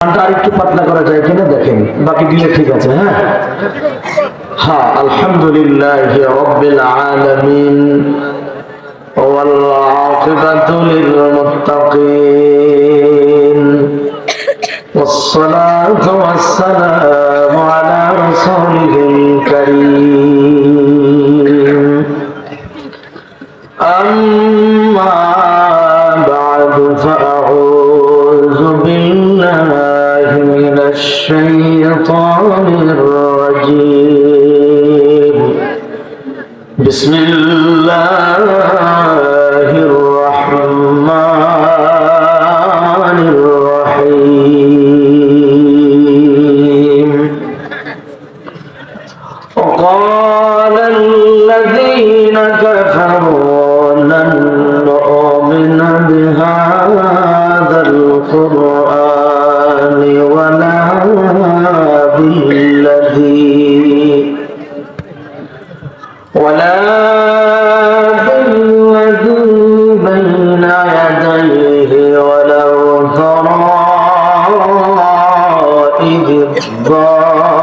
আরেকটু পাতলা করা যায় কিনা দেখেন, বাকি দিলে ঠিক আছে। হ্যাঁ হ্যাঁ, আলহামদুলিল্লাহি রাব্বিল আলামিন ওয়াল আকিবাতু লিল মুত্তাকিন والصلاة والسلام على رسوله الكريم أما بعد فأعوذ بالله من الشيطان الرجيم بسم الله الرحمن الرحيم وقال الذين كفروا لن نؤمن بهذا القرآن ولا بالذي بين يديه ولو ترى إذ الظالمون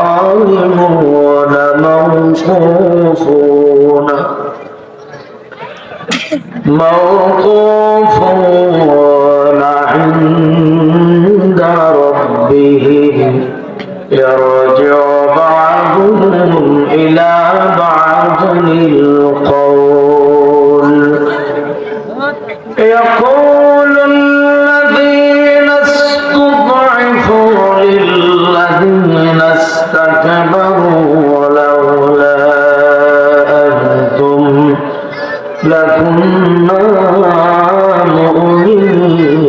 موقوفون عند ربهم يرجع بعضهم إلى بعض القول يقول الذين استضعفوا للذين استكبروا لولا أنتم لكنا مؤمنين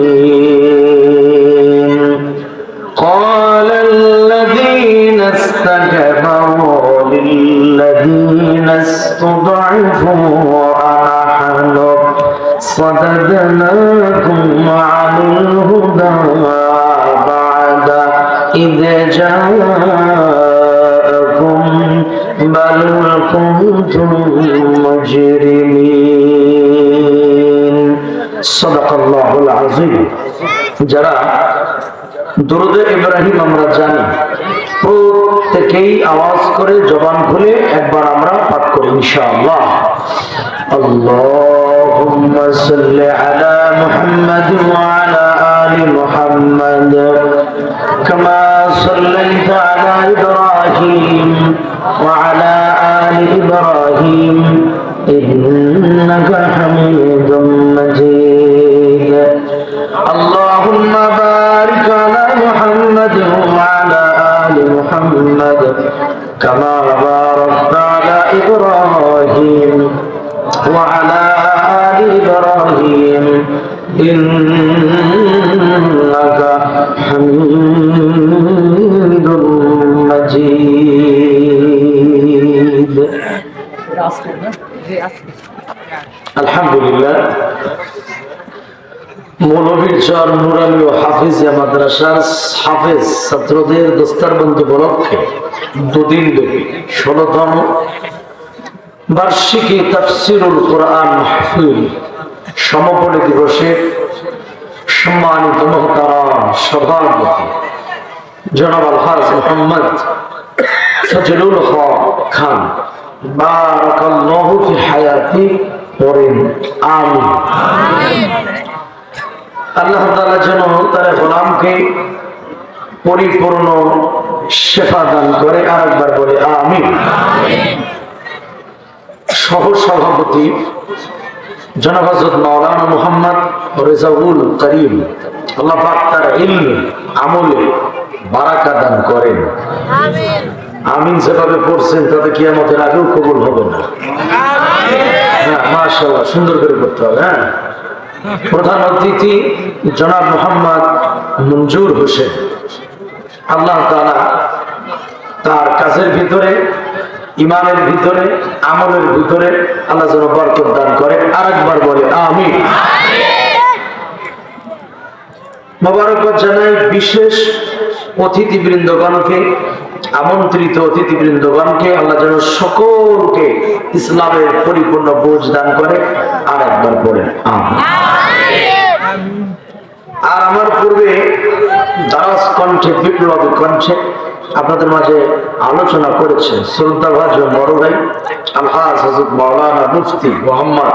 قال الذين استكبروا للذين استضعفوا أنحن صددناكم عن الهدى بعد إذ جاءكم بل كنتم مجرمين صدق الله العظيم। যারা দুরূদে ইব্রাহিম আমরা জানি, প্রত্যেকেই আওয়াজ করে জবান খুলে একবার আমরা পাঠ করি ইনশাআল্লাহ। আল্লাহুম্মা সাল্লি আলা মুহাম্মাদ ওয়া আলা আলি মুহাম্মাদ কামা সাল্লাইতা আলা ইব্রাহিম ওয়া আলা আলি ইব্রাহিম ইন্নাকা হামিদুম মাজিদ। আল্লাহুম্মা বারিক আলা মুহাম্মাদ ওয়া আলা আলি মুহাম্মাদ কামা বারাকতা আলা ইব্রাহিম وعلى آل إبراهيم إنك حميد مجيد الحمد لله। মৌলভীরচর নুরানি ও হাফিজিয়া মাদ্রাসার হাফেজ ছাত্রদের দস্তারবন্দি উপলক্ষে দুদিন ব্যাপী ১৬তম বার্ষিকী তাফসীরুল কোরআন মাহফিল সমাপনী দিবসে সম্মানিত মুহতারাম সভাপতি জনাব আলহাজ মুহাম্মদ ফজলুল হক খান বারাকাল্লাহু ফি হায়াতি পড়েন আমিন। আল্লাহ তাআলা যেন তার গোলামকে পরিপূর্ণ শেফা দান করে, আরেকবার বলে আমিন। সহ সভাপতি জনাব হযরত মাওলানা মুহাম্মদ রেজাউল করিম, আল্লাহ পাক তার ইলমে আমলে বারাকা দান করেন আমিন। আমিন যেভাবে পড়ছেন তাতে কিয়ামতের আগেও কবুল হবে না। হ্যাঁ মাশাআল্লাহ, সুন্দর করে পড়তে হবে। হ্যাঁ, প্রধান অতিথি জনাব মোহাম্মদ মঞ্জুর হোসেন, আল্লাহ তাআলা তার কাজের ভিতরে, ইমানের ভিতরে, আমলের ভিতরে আল্লাহ যেন বরকত দান করে, আরেকবার বলে আমিন। মোবারকবাদ জানাই বিশেষ অতিথিবৃন্দগণকে, আমন্ত্রিত অতিথিবৃন্দগণকে আল্লাহ যেন সকলকে ইসলামের পরিপূর্ণ বোঝ দান করে, আরেকবার বলেন আমিন। আর আমার পূর্বে দারাজ কণ্ঠে, বিপ্লবী কণ্ঠে আপনাদের মাঝে আলোচনা করেছেন শ্রদ্ধাভাজ বড় ভাই আলহাজ হযরত মাওলানা মুফতি মোহাম্মদ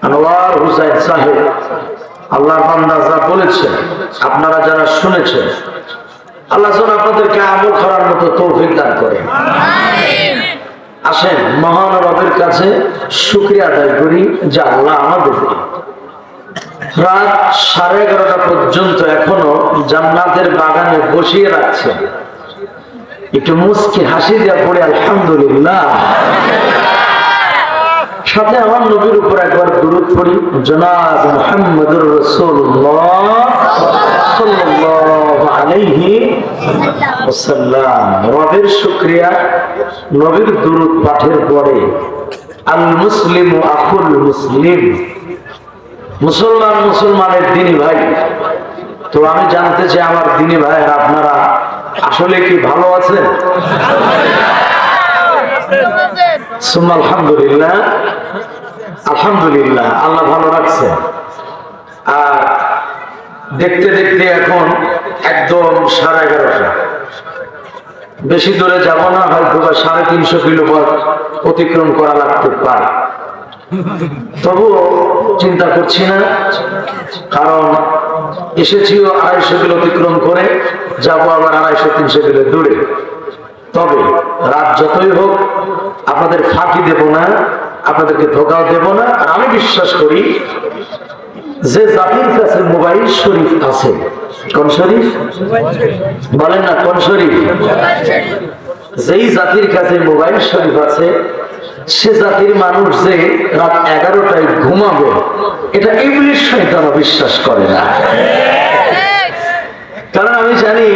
আনোয়ার হুসাইন সাহেব। আল্লাহর বান্দা যা বলেছেন, আপনারা যারা শুনেছেন, আল্লাহ যেন আপনাদেরকে আমল করার মতো তৌফিক দান করে। আসেন মহান রবের কাছে শুকরিয়া আদায় করি যে আল্লাহ আমাদেরকে রাত 11:30 পর্যন্ত এখনো জান্নাতের বাগানে বসিয়ে রাখছে। একটু মুস্কি হাসি দেওয়া পড়ে আলহামদুলিল্লাহ। সাথে আমার নবীর উপর একবার দুরূদ পড়ি, জনাব মুহাম্মদুর রাসূলুল্লাহ সাল্লাল্লাহু আলাইহি ওয়াসাল্লাম। রবের শুকরিয়া, নবীর দুরূদ পাঠের পরে আল মুসলিমু আখুল মুসলিম, মুসলমান মুসলমানের দিনী ভাই। তো আমি জানতে চাই আমার দিনী ভাইয়ের আপনারা আসলে কি ভালো আছেন? আলহামদুলিল্লাহ, আলহামদুলিল্লাহ, আল্লাহ ভালো রাখছে। আর দেখতে দেখতে এখন একদম 11:30। বেশি দূরে যাব না, হয়তো 350 কিলোমিটার অতিক্রম করা লাগতে পারে। তবুও চিন্তা করছি না, কারণ এসেছিও 250 কিলো অতিক্রম করে, যাবো আবার 250-300 কিলো দূরে। তবে রাত যতই হোক আপনাদের ফাঁকি দেব না, আপনাদেরকে ধোকাও দেব না। আর আমি বিশ্বাস করি যে জাতির কাছে মোবাইল শরীফ আছে, কোন শরীফ বলেন না, কোন শরীফ? যেই জাতির কাছে মোবাইল শরীফ আছে, সে জাতির মানুষ যে রাত 11টায় ঘুমাবে, এটা ইবলিস শয়তানও বিশ্বাস করে না। কারণ আমি জানি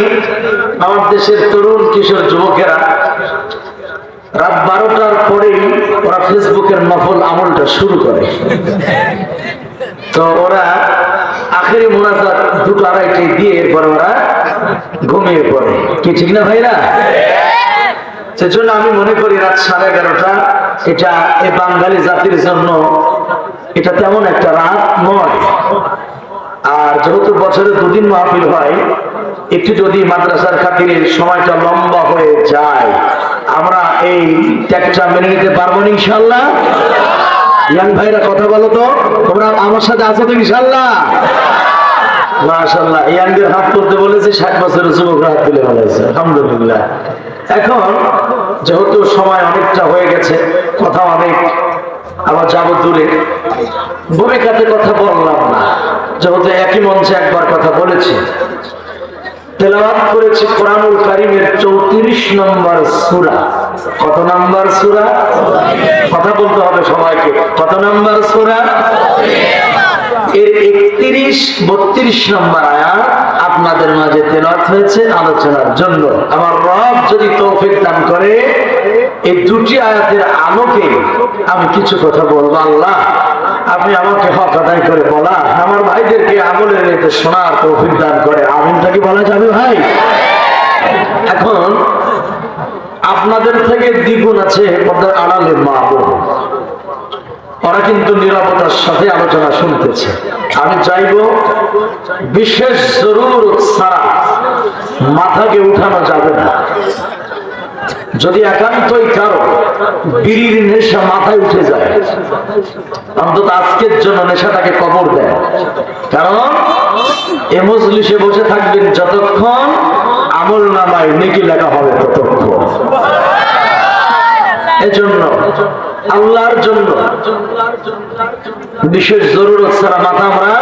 আমার দেশের তরুণ কিশোর যুবকেরা রাত 12টার পরেই ওরা ফেসবুকের নফল আমলটা শুরু করে। তো ওরা আখেরি মুনাজাত 2-2:30 দিয়ে এরপর ওরা ঘুমিয়ে পড়ে। কি ঠিক না ভাইরা? সেজন্য আমি মনে করি রাত 11:30 এটা এই বাঙালি জাতির জন্য এটা তেমন একটা রাত নয়। আর যেহেতু বছরে 2 দিন মাহফিল হয়, একটু যদি মাদ্রাসার খাতিরে সময়টা লম্বা হয়ে যায়, আমরা এই ত্যাগটা মেনে নিতে পারবো না ইনশাআল্লাহ। ইয়াং ভাইরা কথা বলো তো, তোমরা আমার সাথে আছো তো ইনশাআল্লাহ? মাশাআল্লাহ, ইয়াংদের হাত তুলতে বলেছে, 60 বছরের যুবকরা হাত তুলে বলেছে, আলহামদুলিল্লাহ। এখন যেহেতু সময় অনেকটা হয়ে গেছে, কথা অনেক, আবার যাবো দূরে, ভূমিকাতে কথা বললাম না, যেহেতু একই মঞ্চে একবার কথা বলেছি। তেলাওয়াত করেছি কোরআনুল কারীমের 34 নম্বর সূরা। কত নম্বর সূরা? কথা বলতে হবে সবাইকে, কত নম্বর সূরা? এর 31-32 নম্বর আয়াত আপনাদের মাঝে তেলাওয়াত হয়েছে আলোচনার জন্য। আমার রব যদি তৌফিক দান করে এই 2টি আয়াতের আলোকে আমি কিছু কথা বলবো। আল্লাহ আপনি আমাকে হক আদায় করে বলা, আমার ভাইদেরকে আমলের নিতে শোনার তৌফিক দান করে। আমিনটা কি বলা যাবে ভাই? এখন আপনাদের থেকে দ্বিগুণ আছে পর্দার আড়ালে মা বোন, ওরা কিন্তু নীরবতার সাথে আলোচনা শুনতেছে। আমি চাইবো বিশেষ জরুরত ছাড়া মাথাকে উঠানো যাবে না। যদি একান্তই কারো বিড়ির নেশা মাথায় উঠে যায়, অন্তত আজকের জন্য নেশাটাকে কবর দেয়। কারণ এ মজলিসে বসে থাকবেন যতক্ষণ আমল নামায় নেকি লেখা হবে ততক্ষণ। এজন্য আল্লাহর জন্য বিশেষ জরুরত ছাড়া মাথা আমরা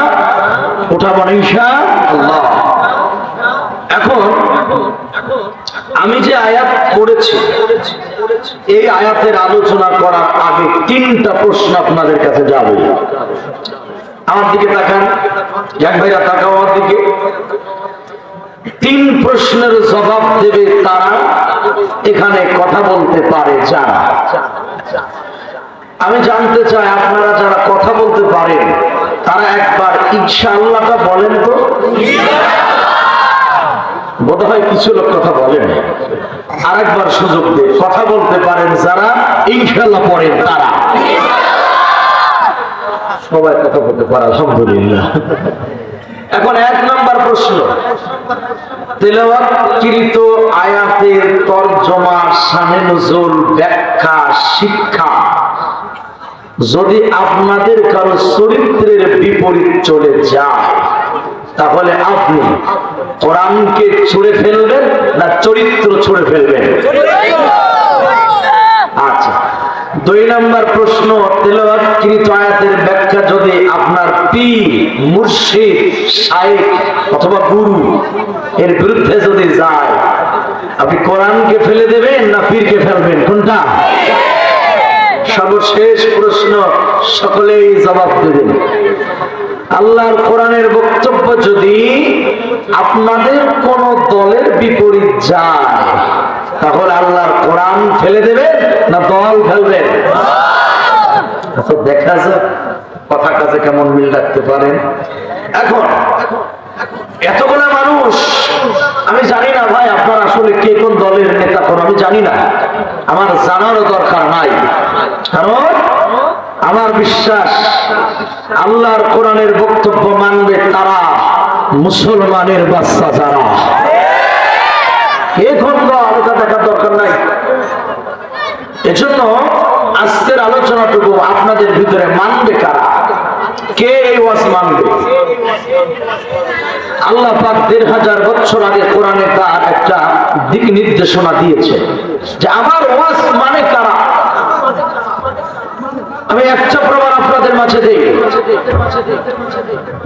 উঠাবো না ইনশাআল্লাহ। এখন আমি যে আয়াত পড়েছি, এই আয়াতের আলোচনা করার আগে 3টা প্রশ্ন আপনাদের কাছে যাবে। আমার দিকে তাকান, এক ভাইরা তাকাও আমার দিকে। 3 প্রশ্নের জবাব দেবে তারা এখানে কথা বলতে পারে যারা। আমি জানতে চাই আপনারা যারা কথা বলতে পারেন তারা একবার ইনশাআল্লাহটা বলেন তো। বোধহয় কিছু লোক কথা বলেন, আরেকবার সুযোগ দিয়ে কথা বলতে পারেন যারা ইনশাআল্লাহ পড়েন তারা। সবাই কথা বলতে পারে আলহামদুলিল্লাহ। এখন 1 নম্বর নম্বর প্রশ্ন, তেলাওয়াতকৃত আয়াতের তরজমা, শানে নুজুল, ব্যাখ্যা, শিক্ষা যদি আপনাদের কারো চরিত্রের বিপরীত চলে যায়, তাহলে আপনি কোরআনকে ছুঁড়ে ফেলবেন না চরিত্র ছুঁড়ে ফেলবেন? আচ্ছা, 2 নম্বর প্রশ্ন, তেলাওয়াতকৃত আয়াতের ব্যাখ্যা যদি আপনার পীর, মুর্শিদ, শাইখ অথবা গুরু এর বিরুদ্ধে যদি যায়, আপনি কোরআনকে ফেলে দেবেন না পীরকে ফেলবেন? কোনটা? সর্বশেষ প্রশ্ন, সকলেই জবাব দেবেন। আল্লাহর কোরআনের বক্তব্য যদি আপনাদের কোন দলের বিপরীত যায়, তাহলে আল্লাহর কোরআন ফেলে দেবেন না দল ফেলবেন? দেখা যাক কথা কাছে কেমন মিল রাখতে পারেন। এখন এতগুলা মানুষ, আমি জানি না ভাই আপনার আসলে কে কোন দলের নেতা কোন, আমি জানি না, আমার জানারও দরকার নাই। কারণ আমার বিশ্বাস আল্লাহর কোরআনের বক্তব্য মানবে তারা মুসলমানের বাচ্চা যারা। এখন আলোচনা দেখার দরকার নাই। এজন্য আজকের আলোচনাটুকু আপনাদের ভিতরে মানবে কারা, কে এই ওয়াজ মানবে? আল্লাহ পাক 1500 বছর আগে কোরআনে তার একটা দিক নির্দেশনা দিয়েছে যে আমার ওয়াজ মানে কারা। আমি একটা প্রমাণ আপনাদের মাঝে দেই।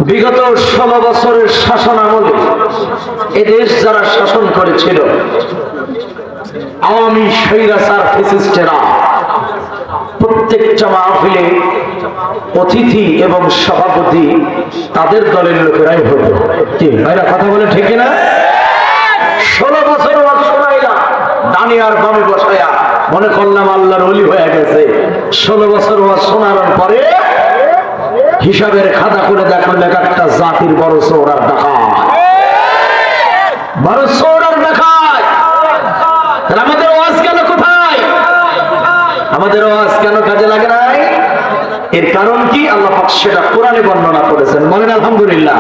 বিগত 16 বছরের শাসন আমলে এদেশ যারা শাসন করেছিল, আওয়ামী স্বৈরাচার ফ্যাসিস্টেরা, প্রত্যেকটা মাহফিলে অতিথি এবং সভাপতি তাদের দলের লোকেরাই হতো। কি ভাইরা কথা বলে ঠিক না? 16 বছর ওয়াজ শোনাইলাম, ডানি আর বামে বসায়া মনে করলাম আল্লাহর ওলি হয়ে গেছে। 16 বছর ওয়াজ শোনানোর পরে হিসাবের খাতা করে দেখলাম একটা জাতির বড় চোরার ডাকাত, বড় চোরার ডাকাত। আমাদের ওয়াজ কেন কোথায়? আমাদের ওয়াজ কেন কাজে লাগে নাই? এর কারণ কি? আল্লাহ পাক সেটা কোরআনে বর্ণনা করেছেন। বলেন আলহামদুলিল্লাহ।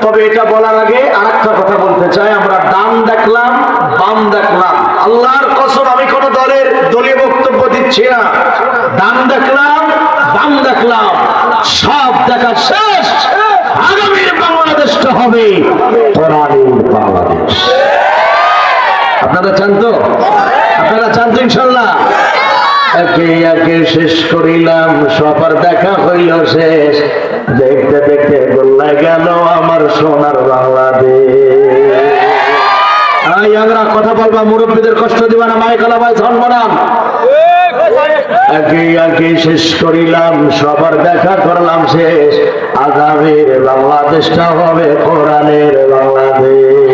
তবে এটা বলার আগে আরেকটা কথা বলতে চাই। আমরা ডান দেখলাম, বাম দেখলাম, আল্লাহর কসম আমি কোন দলের দলীয় বক্তব্য দিচ্ছি না। ডান দেখলাম, বাম দেখলাম, সব দেখা শেষ। আগামীর বাংলাদেশটা হবে কোরআনের বাংলাদেশ। আপনারা চান তো? আপনারা চান তো ইনশাআল্লাহ? একে একে শেষ করিলাম, সবার দেখা হইল শেষ। দেখতে দেখতে গোল্লা গেল আমার সোনার বাংলাদেশ। আমরা কথা বলবা, মুরব্বীদের কষ্ট দিবা না, মাইকালা ভাই জন্ম নাম। একে একে শেষ করিলাম, সবার দেখা করলাম শেষ। আগামীর বাংলাদেশটা হবে কোরআনের বাংলাদেশ।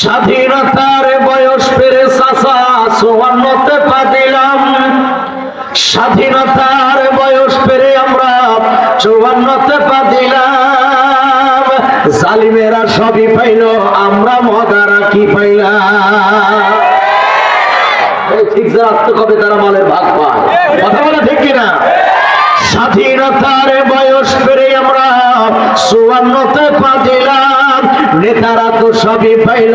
স্বাধীনতার বয়স পেরে চাচা 54তে পা দিলাম। স্বাধীনতার বয়স পেরে আমরা 54তে পা দিলাম। জালিমেরা সবই পাইল, আমরা মগারা কি পাইলাম? ঠিক রাখতে কবে তারা মালের ভাগ পায়? কথা বলে ঠিক কিনা? স্বাধীনতার বয়স পেরে আমরা 54তে পা দিলাম। নেতারা তো সবই পাইল,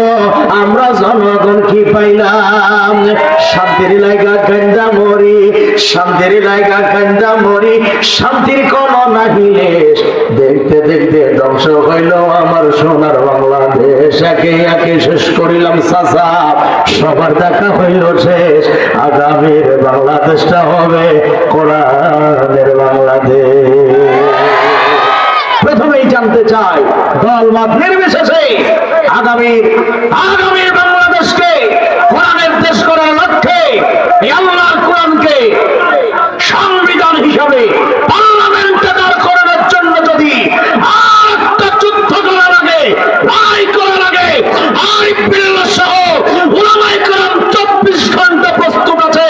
আমরা জনগণ কি পাইলাম? শান্তির লাইগা গঞ্জা মরি, শান্তির লাইগা গঞ্জা মরি, শান্তির কোন নাহিলে। দেখতে দেখতে ধ্বংস হইল আমার সোনার বাংলাদেশ। একে একে শেষ করিলাম চাচা, সবার দেখা হইল শেষ। আগামীর বাংলাদেশটা হবে কোরআনের বাংলাদেশ। প্রথমেই জানতে চাই, দল মত নির্বিশেষে আগামীর বাংলাদেশকে কোরআনের দেশ করার লক্ষ্যে আল্লাহর কোরআনকে সংবিধান হিসাবে পার্লামেন্টে দাঁড় করানোর জন্য যদি আরেকটা যুদ্ধ করার আগে, লড়াই করার আগে আরিফ বিল্লাহ সহ উলামায়ে কেরাম 24 ঘন্টা প্রস্তুত আছে।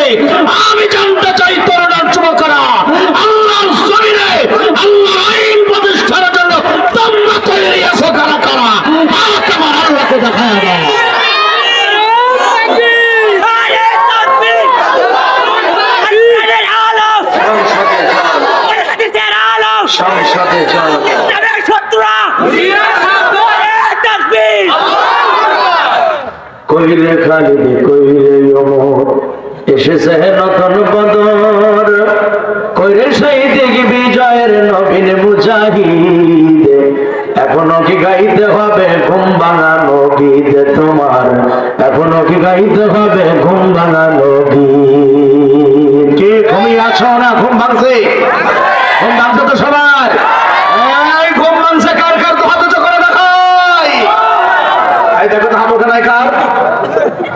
আমি জানতে চাই তরুণ যুবকেরা, আল্লাহর জমিনে আল্লাহর আইন প্রতিষ্ঠার জন্য তোমরা তৈরি আছো কারা কারা? আর তোমার আল্লাহকে দেখা যাবে। সংসদে কইরে খালিদ কইরে ওমর এসেছে নতুন বদর কইরে শহীদ বিজয়ের নবীন মুজাহিদ এখনো কি গাইতে হবে ঘুম ভাঙানো গীত তোমার এখনো কি গাইতে হবে ঘুম ভাঙানো গীত কে ঘুমিয়ে আছো না ঘুম ভাঙছে ঘুম ভাঙছে তো সবার এই ঘুম ভাঙছে কার কার তো হাত উঁচু করে দেখাই এই দেখো তো হাত ওঠে নাই কার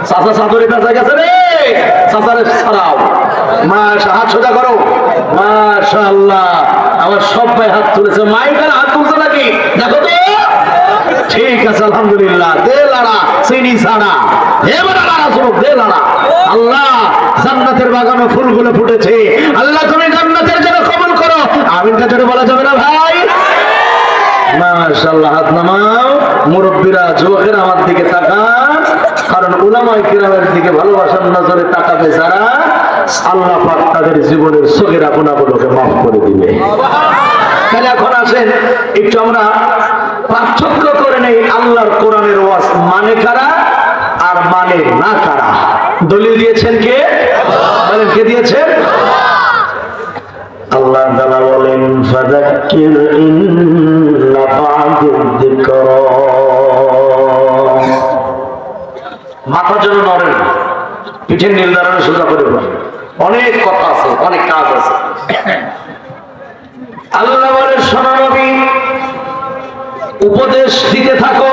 চাচা চাদরে বেঁচে গেছে রে চাচারে ছাড়াও হাত সোজা করো মাশাআল্লাহ আমার সব ভাই হাত তুলেছে মাইকার হাত তুলছে নাকি দেখো তো ঠিক আছে আলহামদুলিল্লাহ দে লাড়া চিনি ছাড়া এবার লাড়া শুরু দে লাড়া আল্লাহ জান্নাতের বাগানে ফুলগুলো ফুটেছে আল্লাহ তুমি জান্নাতের জন্য কবুল করো আমিনটা জোরে বলা যাবে না ভাই মাশাআল্লাহ হাত নামাও মুরব্বীরা যুবকেরা আমার দিকে তাকান কারণ উলামায়ে কিরামের দিকে ভালোবাসার নজরে তাকাবে যারা আল্লাহ পাক তাদের জীবনের সগীরা গুনাহগুলোকে মাফ করে দিবে তাহলে এখন আসেন একটু আমরা পার্থক্য করে নেই আল্লাহর কোরআনের ওয়াজ মানে কারা আর মানে না কারা দলিল দিয়েছেন কে বলেন কে দিয়েছেন আল্লাহ তাআলা বলেন ফাযাক্কির ইন নাফা'আতিদ যিকরা মাথা যেন নড়ে না পিঠের নীল দাঁড়ানো সোজা করে বসে অনেক কথা আছে অনেক কাজ আছে আল্লাহ বলেন শোনো নবী উপদেশ দিতে থাকো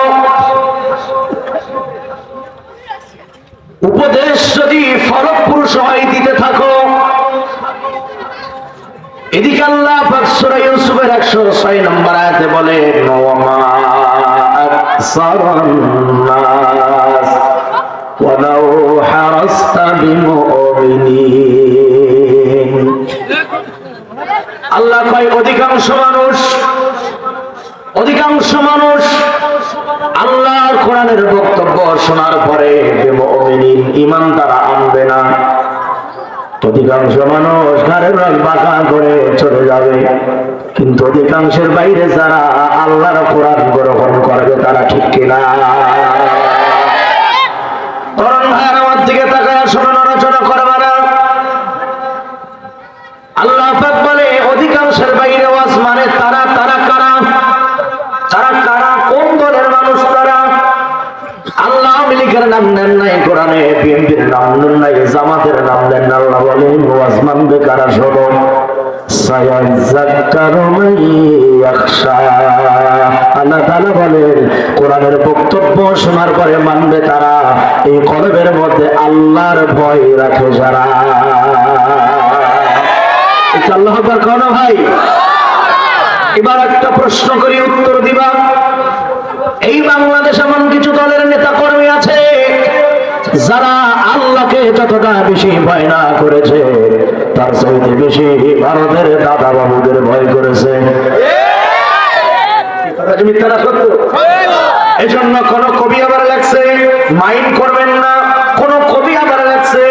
উপদেশ যদি ফলপ্রসূ হয় দিতে থাকো এদিকে আল্লাহ পাক সূরা ইউসুফের 106 নম্বর আয়াতে বলেন ওয়ামা আকসারুন নাস ওয়ালাউ হারাসতা বিমুমিনিন আল্লাহ কয় অধিকাংশ মানুষ আল্লাহর কোরআনের বক্তব্য শোনার পরে বিমুমিনিন ঈমান তারা আনবে না অধিকাংশ মানুষ ঘরের রং বাঁকা করে চলে যাবে কিন্তু অধিকাংশের বাইরে যারা আল্লাহর কোরআন গ্রহণ করবে তারা ঠিক কিনা তরুণ ভাইয়ের আমার দিকে তাকায় শোনো আলোচনা করবে না আল্লাহ পাক বলে অধিকাংশের বাইরে ওয়াজ মানে তারা কারা কোন দলের মানুষ তারা আল্লাহ লীগের নাম নেন নাই কোরআনে বিএনপির নাম নেন নাই জামাতের নাম নেন না আল্লাহ বলেন ওয়াজ মানবে কারা শোনো সায়াযাক্কারু মান ইয়াখশা আল্লাহ তাআলা বলেন কোরআনের বক্তব্য শোনার পরে মানবে তারা এই কলবের মধ্যে আল্লাহর ভয় রাখে যারা আল্লাহু আকবার কোন ভাই এবার একটা প্রশ্ন করি উত্তর দিবা এই বাংলাদেশ এমন কিছু দলের নেতা কর্মী আছে যারা আল্লাহকে যতটা বেশি ভয় না করেছে তার চাইতে বেশি ভারতের দাদা বাবুদের ভয় করেছে এই জন্য কোন কবি আবার লাগছে মাইন্ড করবেন না কোন কবি আবার লাগছে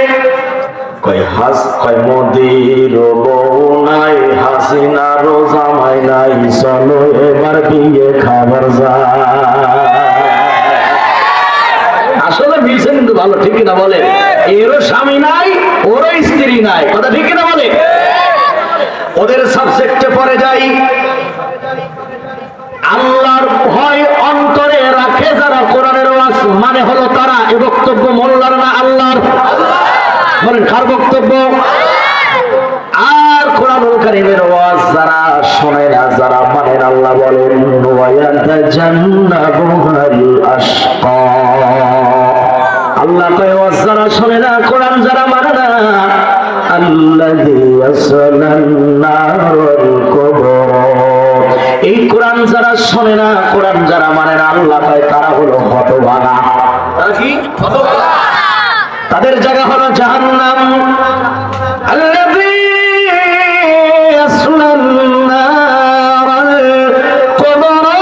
মোদির বউ নাই হাসিনার জামাই নাই চলো এবার বিয়ে খাবার যায় আসলে মিলছে কিন্তু ভালো ঠিক না বলে এরও স্বামী নাই ওরও স্ত্রী নাই কথা ঠিক না বলে ওদের সাবজেক্টে পড়ে যাই আল্লাহর ভয় অন্তরে রাখে যারা কোরআনের ওয়াজ মানে হলো তারা এ বক্তব্য মোল্লার না আল্লাহর বলেন কার বক্তব্য আর কোরআনুল কারীমের ওয়াজ যারা শোনে না যারা মানে না আল্লাহ বলেন ওয়ায়াতাজান্নাবুল আশকা আল্লাহ কয় ওয়াজ যারা শোনে না কোরআন যারা মানে না আল্লাযী ইয়াসলান নারুল কুবরা এই কোরআন যারা শোনে না কোরআন যারা মানে না আল্লাহ কয় তারা হলো হতভাগা তারা কি হতভাগা তাদের জায়গা হলো জাহান্নাম আল্লাযী ইয়াসলান নারুল কুবরা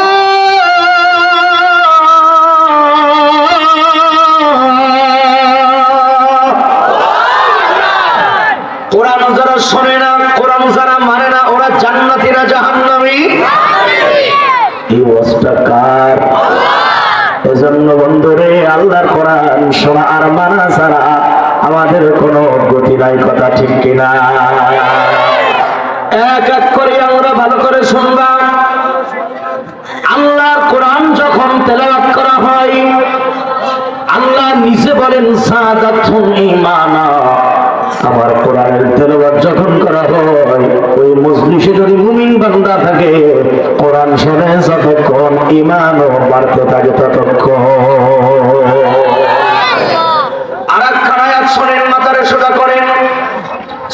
কোরআন যারা শোনে না কোরআন যারা মানে না ওরা জান্নাতীরা জাহান্নামী এই ওয়াজটা এজন্য বন্ধুরে, আল্লাহর কোরআন শোনা আর মানা ছাড়া আমাদের কোনো গতি নাই, কথা ঠিক কিনা? এক এক করে আমরা ভালো করে শুনবা। আল্লাহর কোরআন যখন তেলাওয়াত করা হয়, আল্লাহ নিজে বলেন সাদাতুন ঈমানা। আমার কোরআনের তেলাওয়াত যখন করা হয়, ওই মজলিসে যদি মুমিন বান্দা থাকে, কোরআন শুনে যতক্ষণ ঈমানও বাড়তে থাকে ততক্ষণ। আরেকখান আয়াত শুনেন, মাথায় সোজা করেন।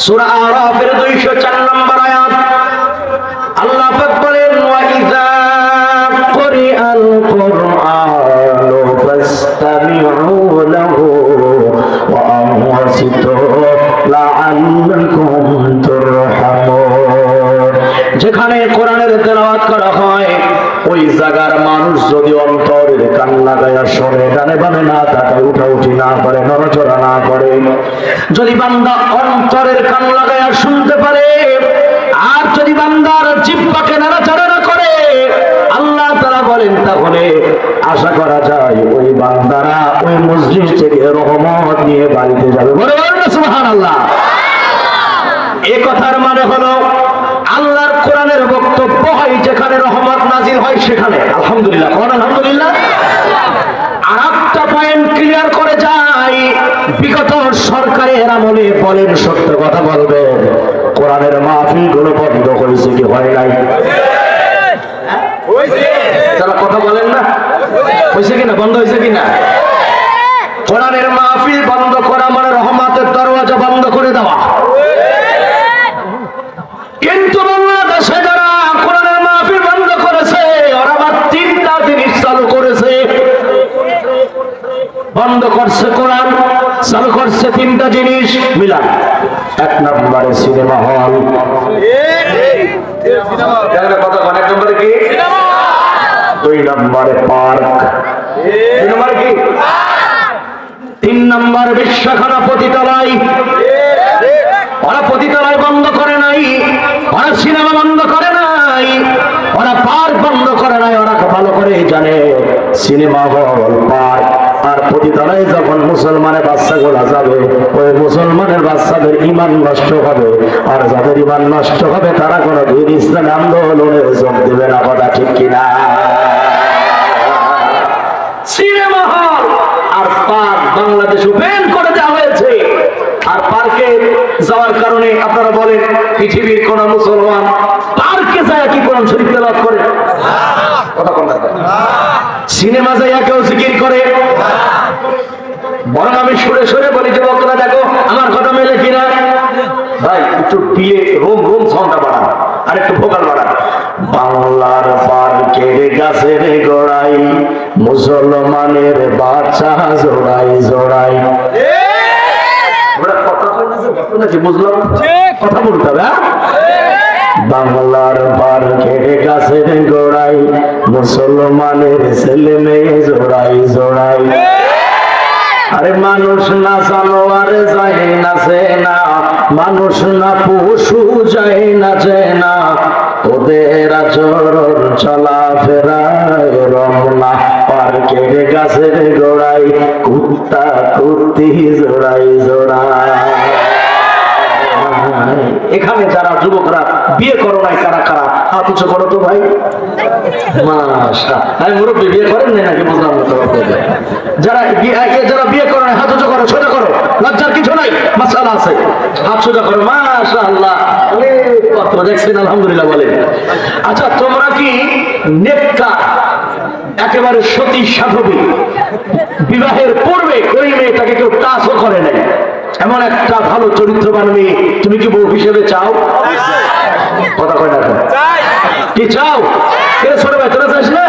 সূরা আরাফের 204 নম্বর আয়াত। আল্লাহ পাক বলেন, ওয়া ইযা কুরিআল কুরআনু ফাসতামিউ লাহু ওয়া আনসিতু লাআল্লাকুম তুরহামুন। যেখানে কোরআনের তেলাওয়াত করা হয়, ওই জায়গার মানুষ যদি অন্তরের কান লাগায়া শোনে, ডানে বামে না তাকায়, উঠাউঠি না করে, নড়াচড়া না করে, যদি বান্দা অন্তরের কান লাগায়া শুনতে পারে, আর যদি বান্দার জিহ্বাকে নাড়াচাড়া না করে, আল্লাহ তাআলা বলেন, তাহলে আশা করা যায় ওই বান্দারা ওই মসজিদ থেকে রহমত নিয়ে বাড়িতে যাবে। বলে বলেন সুবহানাল্লাহ। এই কথার মানে হলো, আল্লাহর কোরআনের বক্তব্য হয় যেখানে রহমত নাজিল হয় সেখানে আলহামদুলিল্লাহ। কোন আলহামদুলিল্লাহ। আর একটা পয়েন্ট ক্লিয়ার করে যাই, বিগত সরকারের আমলে বলেন, সত্য কথা বলবেন, কোরআনের মাহফিল গুলো বন্ধ হয়েছে কি হয় নাই? যারা কথা বলেন না, হয়েছে কিনা, বন্ধ হয়েছে কিনা? কোরআনের মাহফিল বন্ধ করা মানে রহমতের দরওয়াজা বন্ধ করে দেওয়া। কিন্তু বাংলাদেশে যারা কোরআনের মাহফিল বন্ধ করেছে, ওরা আবার তিনটা জিনিস চালু করেছে। বন্ধ করছে কোরআন, চালু করছে তিনটা জিনিস, মিলান। এক নম্বরে সিনেমা হল। কথা, এক নম্বরে কি? দুই নম্বরে পার্ক। দুই নম্বরে কি? তিন নম্বর বিশ্বখানা পতিতালয়। ওরা পতিতালয় বন্ধ করে নাই, ওরা সিনেমা বন্ধ করে নাই, ওরা পার্ক বন্ধ করে নাই। ওরা ভালো করে জানে সিনেমা হল, পার্ক আর পতিতালয়ে যখন মুসলমানের বাচ্চাগুলা যাবে, ওই মুসলমানের বাচ্চাদের ঈমান নষ্ট হবে, আর যাদের ঈমান নষ্ট হবে তারা কোনোদিন ইসলামী আন্দোলনে যোগ দেবে না। কথা ঠিক কিনা? সিনেমা হল আর পার্ক বাংলাদেশে ব্যান করে দেওয়া হয়েছে। আর পার্কে যাওয়ার কারণে আপনারা বলেন, পৃথিবীর কোন মুসলমান পার্কে যায় কি কোরআন শরীফ তেলাওয়াত করে? কথা কোন? সিনেমা যায় কেউ জিকির করে? বরং আমি সরে সরে বলি, যে বক্তরা দেখো আমার কথা মেলে কিনা। ভাই একটু বিয়ে রুম সাউন্ডটা বাড়ান, আর একটু ভোকাল বাড়ান। বাংলার পার্কের গাছের গোড়াই মুসলমানের বাচ্চা জোড়াই জোড়াই। বুঝলাম, কথা বলতে হবে। বাংলার পার্কের গাছের গোড়াই মুসলমানের ছেলে মেয়ে জোড়াই জোড়াই। আরে মানুষ না জানোয়ার যায় নাচে না, মানুষ না পশু যায় নাচে না, ওদের আচরণ চলাফেরায় রমনা। পার্কের গাছের গোড়াই কুত্তা কুত্তি জোড়াই জোড়াই। এখানে যারা যুবকরা বিয়ে করো নাই, কারা কারা হাত উঁচু করো তো ভাই। মুরব্বী বিয়ে করেন না নাকি? বুঝলাম না। যারা বিয়ে করো নাই হাত উঁচু করো, সোজা করো, লজ্জার কিছু নাই, মাশাআল্লাহ আছে, হাত সোজা করো। মাশাআল্লাহ, পত্র দেখছেন আলহামদুলিল্লাহ বলে। আচ্ছা, তোমরা কি নেককার, একেবারে সতী সাধবী, বিবাহের পূর্বে ওই মেয়েটাকে কেউ টাচও করে নাই, এমন একটা ভালো চরিত্রবান মেয়ে তুমি কি বউ হিসেবে চাও? কথা কয় না কি চাও? ছোট ভাই তোরা চাস না?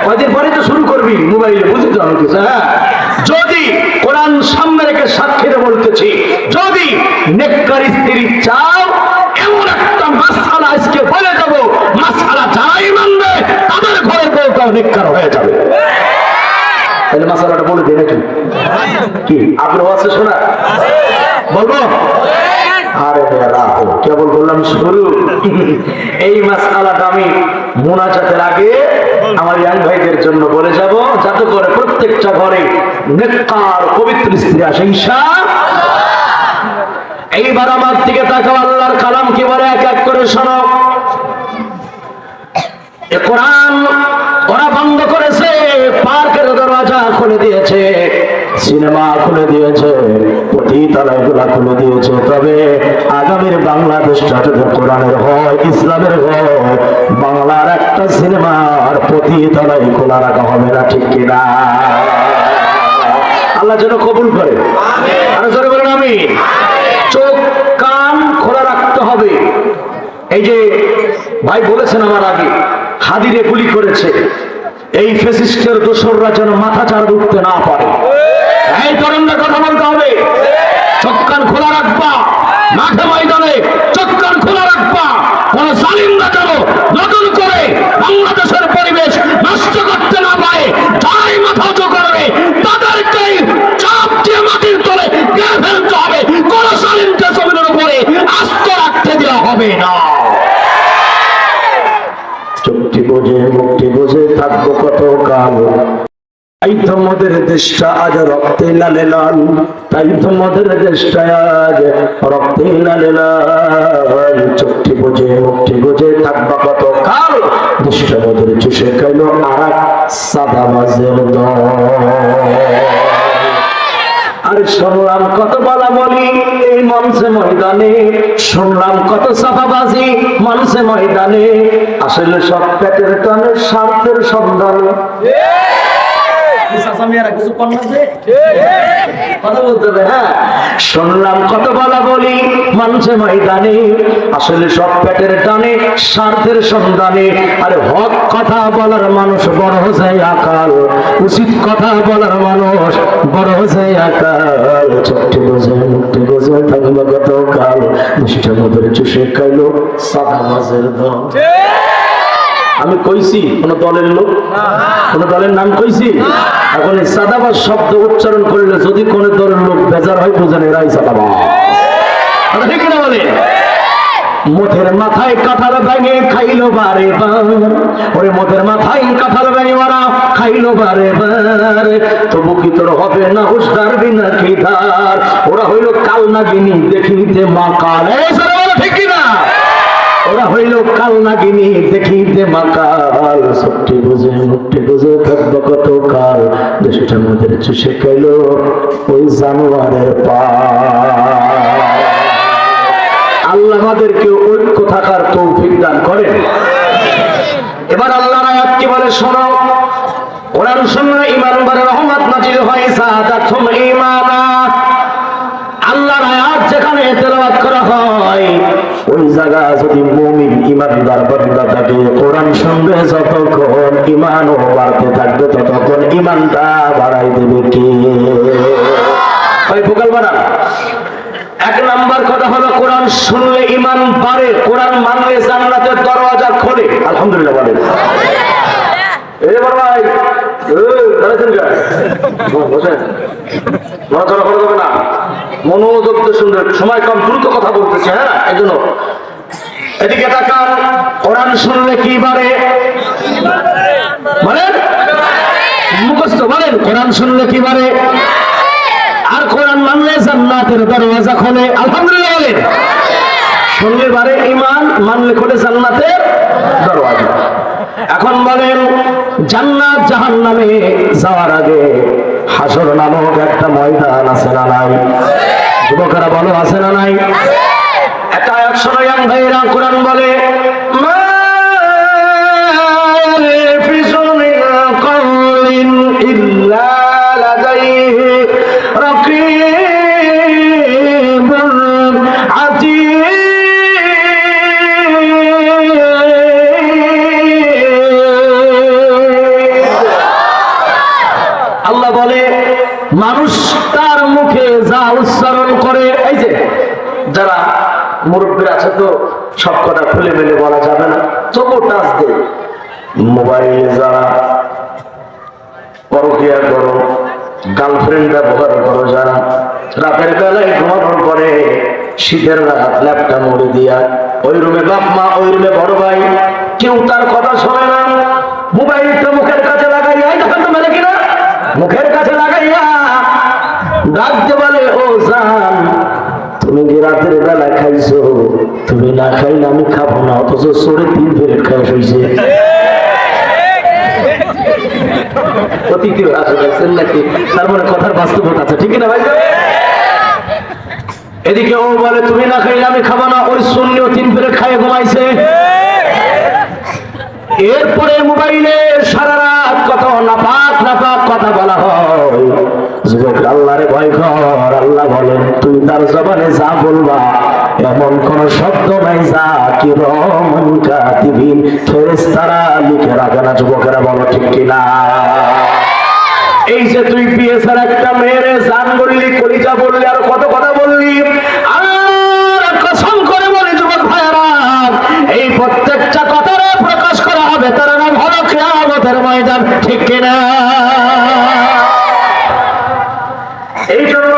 কয়দিন পরে তো শুরু করবি মোবাইলে, বুঝি তো আমি কিছু। হ্যাঁ, যদি কোরআন সামনে রেখে সাক্ষীরে বলতেছি, যদি নেককার স্ত্রী চাও, এমন একটা মাসআলা আজকে বলে যাব, মাসআলা যারাই মানবে তাদের ঘরের বউটাও নেককার হয়ে যাবে। তাহলে মাসালাটা বলে দিই নাকি? কি আগ্রহ আছে শোনা? বলবো? আরে রাখো, কেবল বললাম শুরু। এই মাসআলাটা আমি মুনাজাতের আগে আমার ইয়াং ভাইদের জন্য বলে যাব, যাতে প্রত্যেকটা ঘরে নেককার পবিত্র স্ত্রী আসে ইনশাআল্লাহ। এইবার আমার দিকে তাকাও, আল্লাহর কালাম কি বলে এক এক করে শোনো। এ কোরআন ওরা বন্ধ করেছে, পার্কের দরজা খুলে দিয়েছে, সিনেমা খুলে দিয়েছে, পতিতালয়গুলা খুলে দিয়েছে, তবে আগামীর বাংলাদেশটা যদি কোরআনের হয়, ইসলামের হয়, বাংলার একটা সিনেমার পতিতালয় খোলা রাখা হবে না, ঠিক কিনা? আল্লাহ যেন কবুল করে, আরো জোরে বলেন আমিন। চোখ কান খোলা রাখতে হবে। এই যে ভাই বলেছেন আমার আগে, হাদিরে গুলি করেছে, এই ফ্যাসিস্টের দোসররা যেন মাথা চার উঠতে না পারে। এই তরুণদের কথা বলতে হবে, চোখ কান খোলা রাখবা, মাঠে ময়দানে চোখ কান খোলা রাখবা, কোন জালিমরা যেন নতুন করে বাংলাদেশের পরিবেশ নষ্ট করতে না পারে। যারাই মাথা উঁচু করবে তাদেরকে চাপ দিয়ে মাটির তলে গেড়ে ফেলতে হবে, কোন জালিমকে জমিনের উপরে আস্ত রাখতে দেওয়া হবে না। চোখটি বোঝে মুখটি বোঝে থাকবো কত কাল, তাই তোমাদের দেশটা আজ রক্তে লালে লাল, তাই তোমাদের দেশটা আজ রক্তে লালে লাল। চোখটি বোঝে মুখটি বোঝে থাকবা কত কাল, দেশটা মোদের চুষে খাইলো আর এক সাদা মাঝের দল। আরে শুনলাম কত বলা বলি এই মঞ্চে ময়দানে, শুনলাম কত সাফাবাজি মঞ্চে ময়দানে, আসলে সব পেটের টানে স্বার্থের সন্ধানে। কথা বলতে হবে, হ্যাঁ। শুনলাম কত বলা বলি মঞ্চে ময়দানে, আসলে সব পেটের টানে স্বার্থের সন্ধানে। আরে হক কথা বলার মানুষ বড় যায় আকাল, উচিত কথা বলার মানুষ বড় যায় আকাল। চোখটি বোঝে মুখটি বোঝে থাকবে কত কাল, নিষ্ঠা মধ্যে চুষে খাইলো সাদা মাছের দল। আমি কইছি কোন দলের লোক, কোন দলের নাম কইছি? এখন এই সাদাবাজ শব্দ উচ্চারণ করলে যদি কোন দলের লোক বেজার হয়, বুঝেন এরাই সাদাবাজ। ঠিক না বলে? মধের মাথায় কাঁঠাল ভেঙে খাইলো বারে বার, ওরে মধের মাথায় কাঁঠাল ভেঙে মারা খাইলো বারে বার। তবু কি তোর হবে না হুঁশদার বিনা কি ধার, ওরা হইল কাল নাগিনী দেখিতে মা কাল। ঠিক কিনা? ওরা হইল কাল নাগিনী দেখিতে মা কাল। সবটি বুঝে মুখটি বুঝে থাকবো কত কাল, দেশটা মোদের চুষে খাইলো ওই জানোয়ারের পা। আল্লাহ আমাদেরকে ঐক্য থাকার তৌফিক দান করেন। এবার আল্লাহর আয়াত কি বলে শোনো। কোরআন শুনলে ঈমান বাড়ে, রহমত নাজিল হয়, সাদাতুল ঈমানা। আল্লাহর আয়াত যেখানে তেলাওয়াত করা হয়, ওই জায়গা যদি মুমিন ইমানদার বান্দা থাকে, কোরআন শুনবে যতক্ষণ ঈমানও বাড়তে থাকবে, ততক্ষণ ঈমানটা বাড়াই দেবে কে? ওই ভোকাল বাড়া। এক নাম্বার কথা হলো কোরআন শুনলে ঈমান বাড়ে, কোরআন মানলে জান্নাতের দরওয়াজা খোলে। আলহামদুলিল্লাহ বলেন। এই বড় ভাই দাঁড়াচ্ছেন কে? বসেন, নড়াচড়া করা যাবে না, মনোযোগ দিয়ে শুনবেন, সময় কম, দ্রুত কথা বলতেছে, হ্যাঁ এই জন্য। এদিকে তাকান, কোরআন শুনলে কি বাড়ে বলেন? মুখস্থ বলেন, কোরআন শুনলে কি বাড়ে? আর কোরআন মানলে জান্নাতের দরওয়াজা খোলে। আলহামদুলিল্লাহ বলেন। শুনলে বাড়ে ঈমান, মানলে খোলে জান্নাতের দরওয়াজা। এখন বলেন, জান্নাত জাহান্নামে যাওয়ার আগে হাসর নামক একটা ময়দান আছে না নাই? যুবকেরা বলো, আছে না নাই? একটা আয়াত শোনো ইয়াং ভাইরা, কোরআন বলে মানুষ তার মুখে যা উচ্চারণ করে, এই যে যারা মুরব্বী আছে তো সব কথা খুলে মেলে বলা যাবে না, তবু টাচ দেয়। মোবাইলে যারা পরকিয়া করো, গার্লফ্রেন্ড ব্যবহার করো, যারা রাতের বেলায় ঘুমানোর পরে শীতের রাত ল্যাপটা মুড়ে দিয়া, ওই রুমে বাপ মা, ওই রুমে বড় ভাই, কেউ তার কথা শোনে না, মোবাইলটা মুখের কাছে লাগাই, দেখেন তো মেলে কিনা মুখে ডাকতে বলে ও জান তুমি কি রাতের বেলা খাইছো? তুমি না খাইলে আমি খাবো না, অথচ সরে 3 প্লেট খাওয়া হয়েছে। তারপরে কথার বাস্তবতা আছে, ঠিক না ভাই? এদিকে ও বলে তুমি না খাইলে আমি খাবো না, ওই সুন্নিও 3 প্লেট খাইয়ে ঘুমাইছে। এরপরে মোবাইলে সারা রাত কত নাপাক নাপাক কথা বলা হয়। যুবক আল্লাহরে ভয় কর। আল্লাহ বলেন তুই তার জবানে যা বলবা এমন কোন শব্দ নাই যা কিরমান কাতিবিন ফেরেশতারা লিখে রাখে না। যুবকেরা বলো ঠিক কিনা? এই যে তুই পিএসআর একটা মেয়েরে জান বললি, কলিজা বললি, আর কত কথা বললি, আল্লাহর কসম করে বলি যুবক ভাইরা, এই প্রত্যেকটা কথারে প্রকাশ করা হবে, তার নাম হলো কিয়ামতের ময়দান, ঠিক কিনা? এই জন্য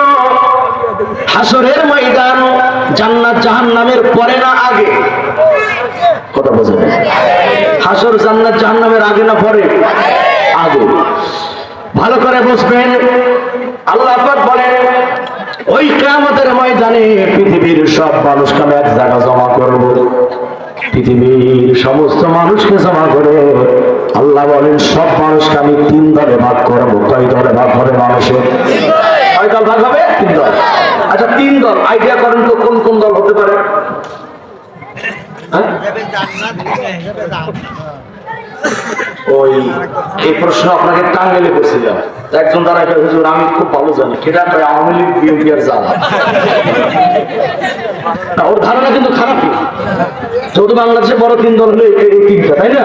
হাসরের ময়দান জান্নাত জাহান্নামের পরে না আগে? কথা বোঝেন? হাসর জান্নাত জাহান্নামের আগে না পরে? আগে। ভালো করে বুঝবেন। আল্লাহ পাক বলেন ওই কিয়ামতের ময়দানে পৃথিবীর সব মানুষকে আমি এক জায়গা জমা করব। পৃথিবীর সমস্ত মানুষকে জমা করে আল্লাহ বলেন সব মানুষকে আমি 3 দলে ভাগ করবো। কয় দলে ভাগ হবে মানুষের? কয় দল ভাগ হবে? 3 দল। আচ্ছা 3 দল আইডিয়া করেন তো কোন কোন দল হতে পারে? ওই এই প্রশ্ন আপনাকে টাঙ্গেলে করছিলাম। একজন দাঁড়ায় হুজুর আমি খুব ভালো জানি কেটা কয় আওয়ামী লীগ বিএনপি আর জাল। ওর ধারণা কিন্তু খারাপই। যেহেতু বাংলাদেশে বড় 3 দল হলো এই 3টা, তাই না?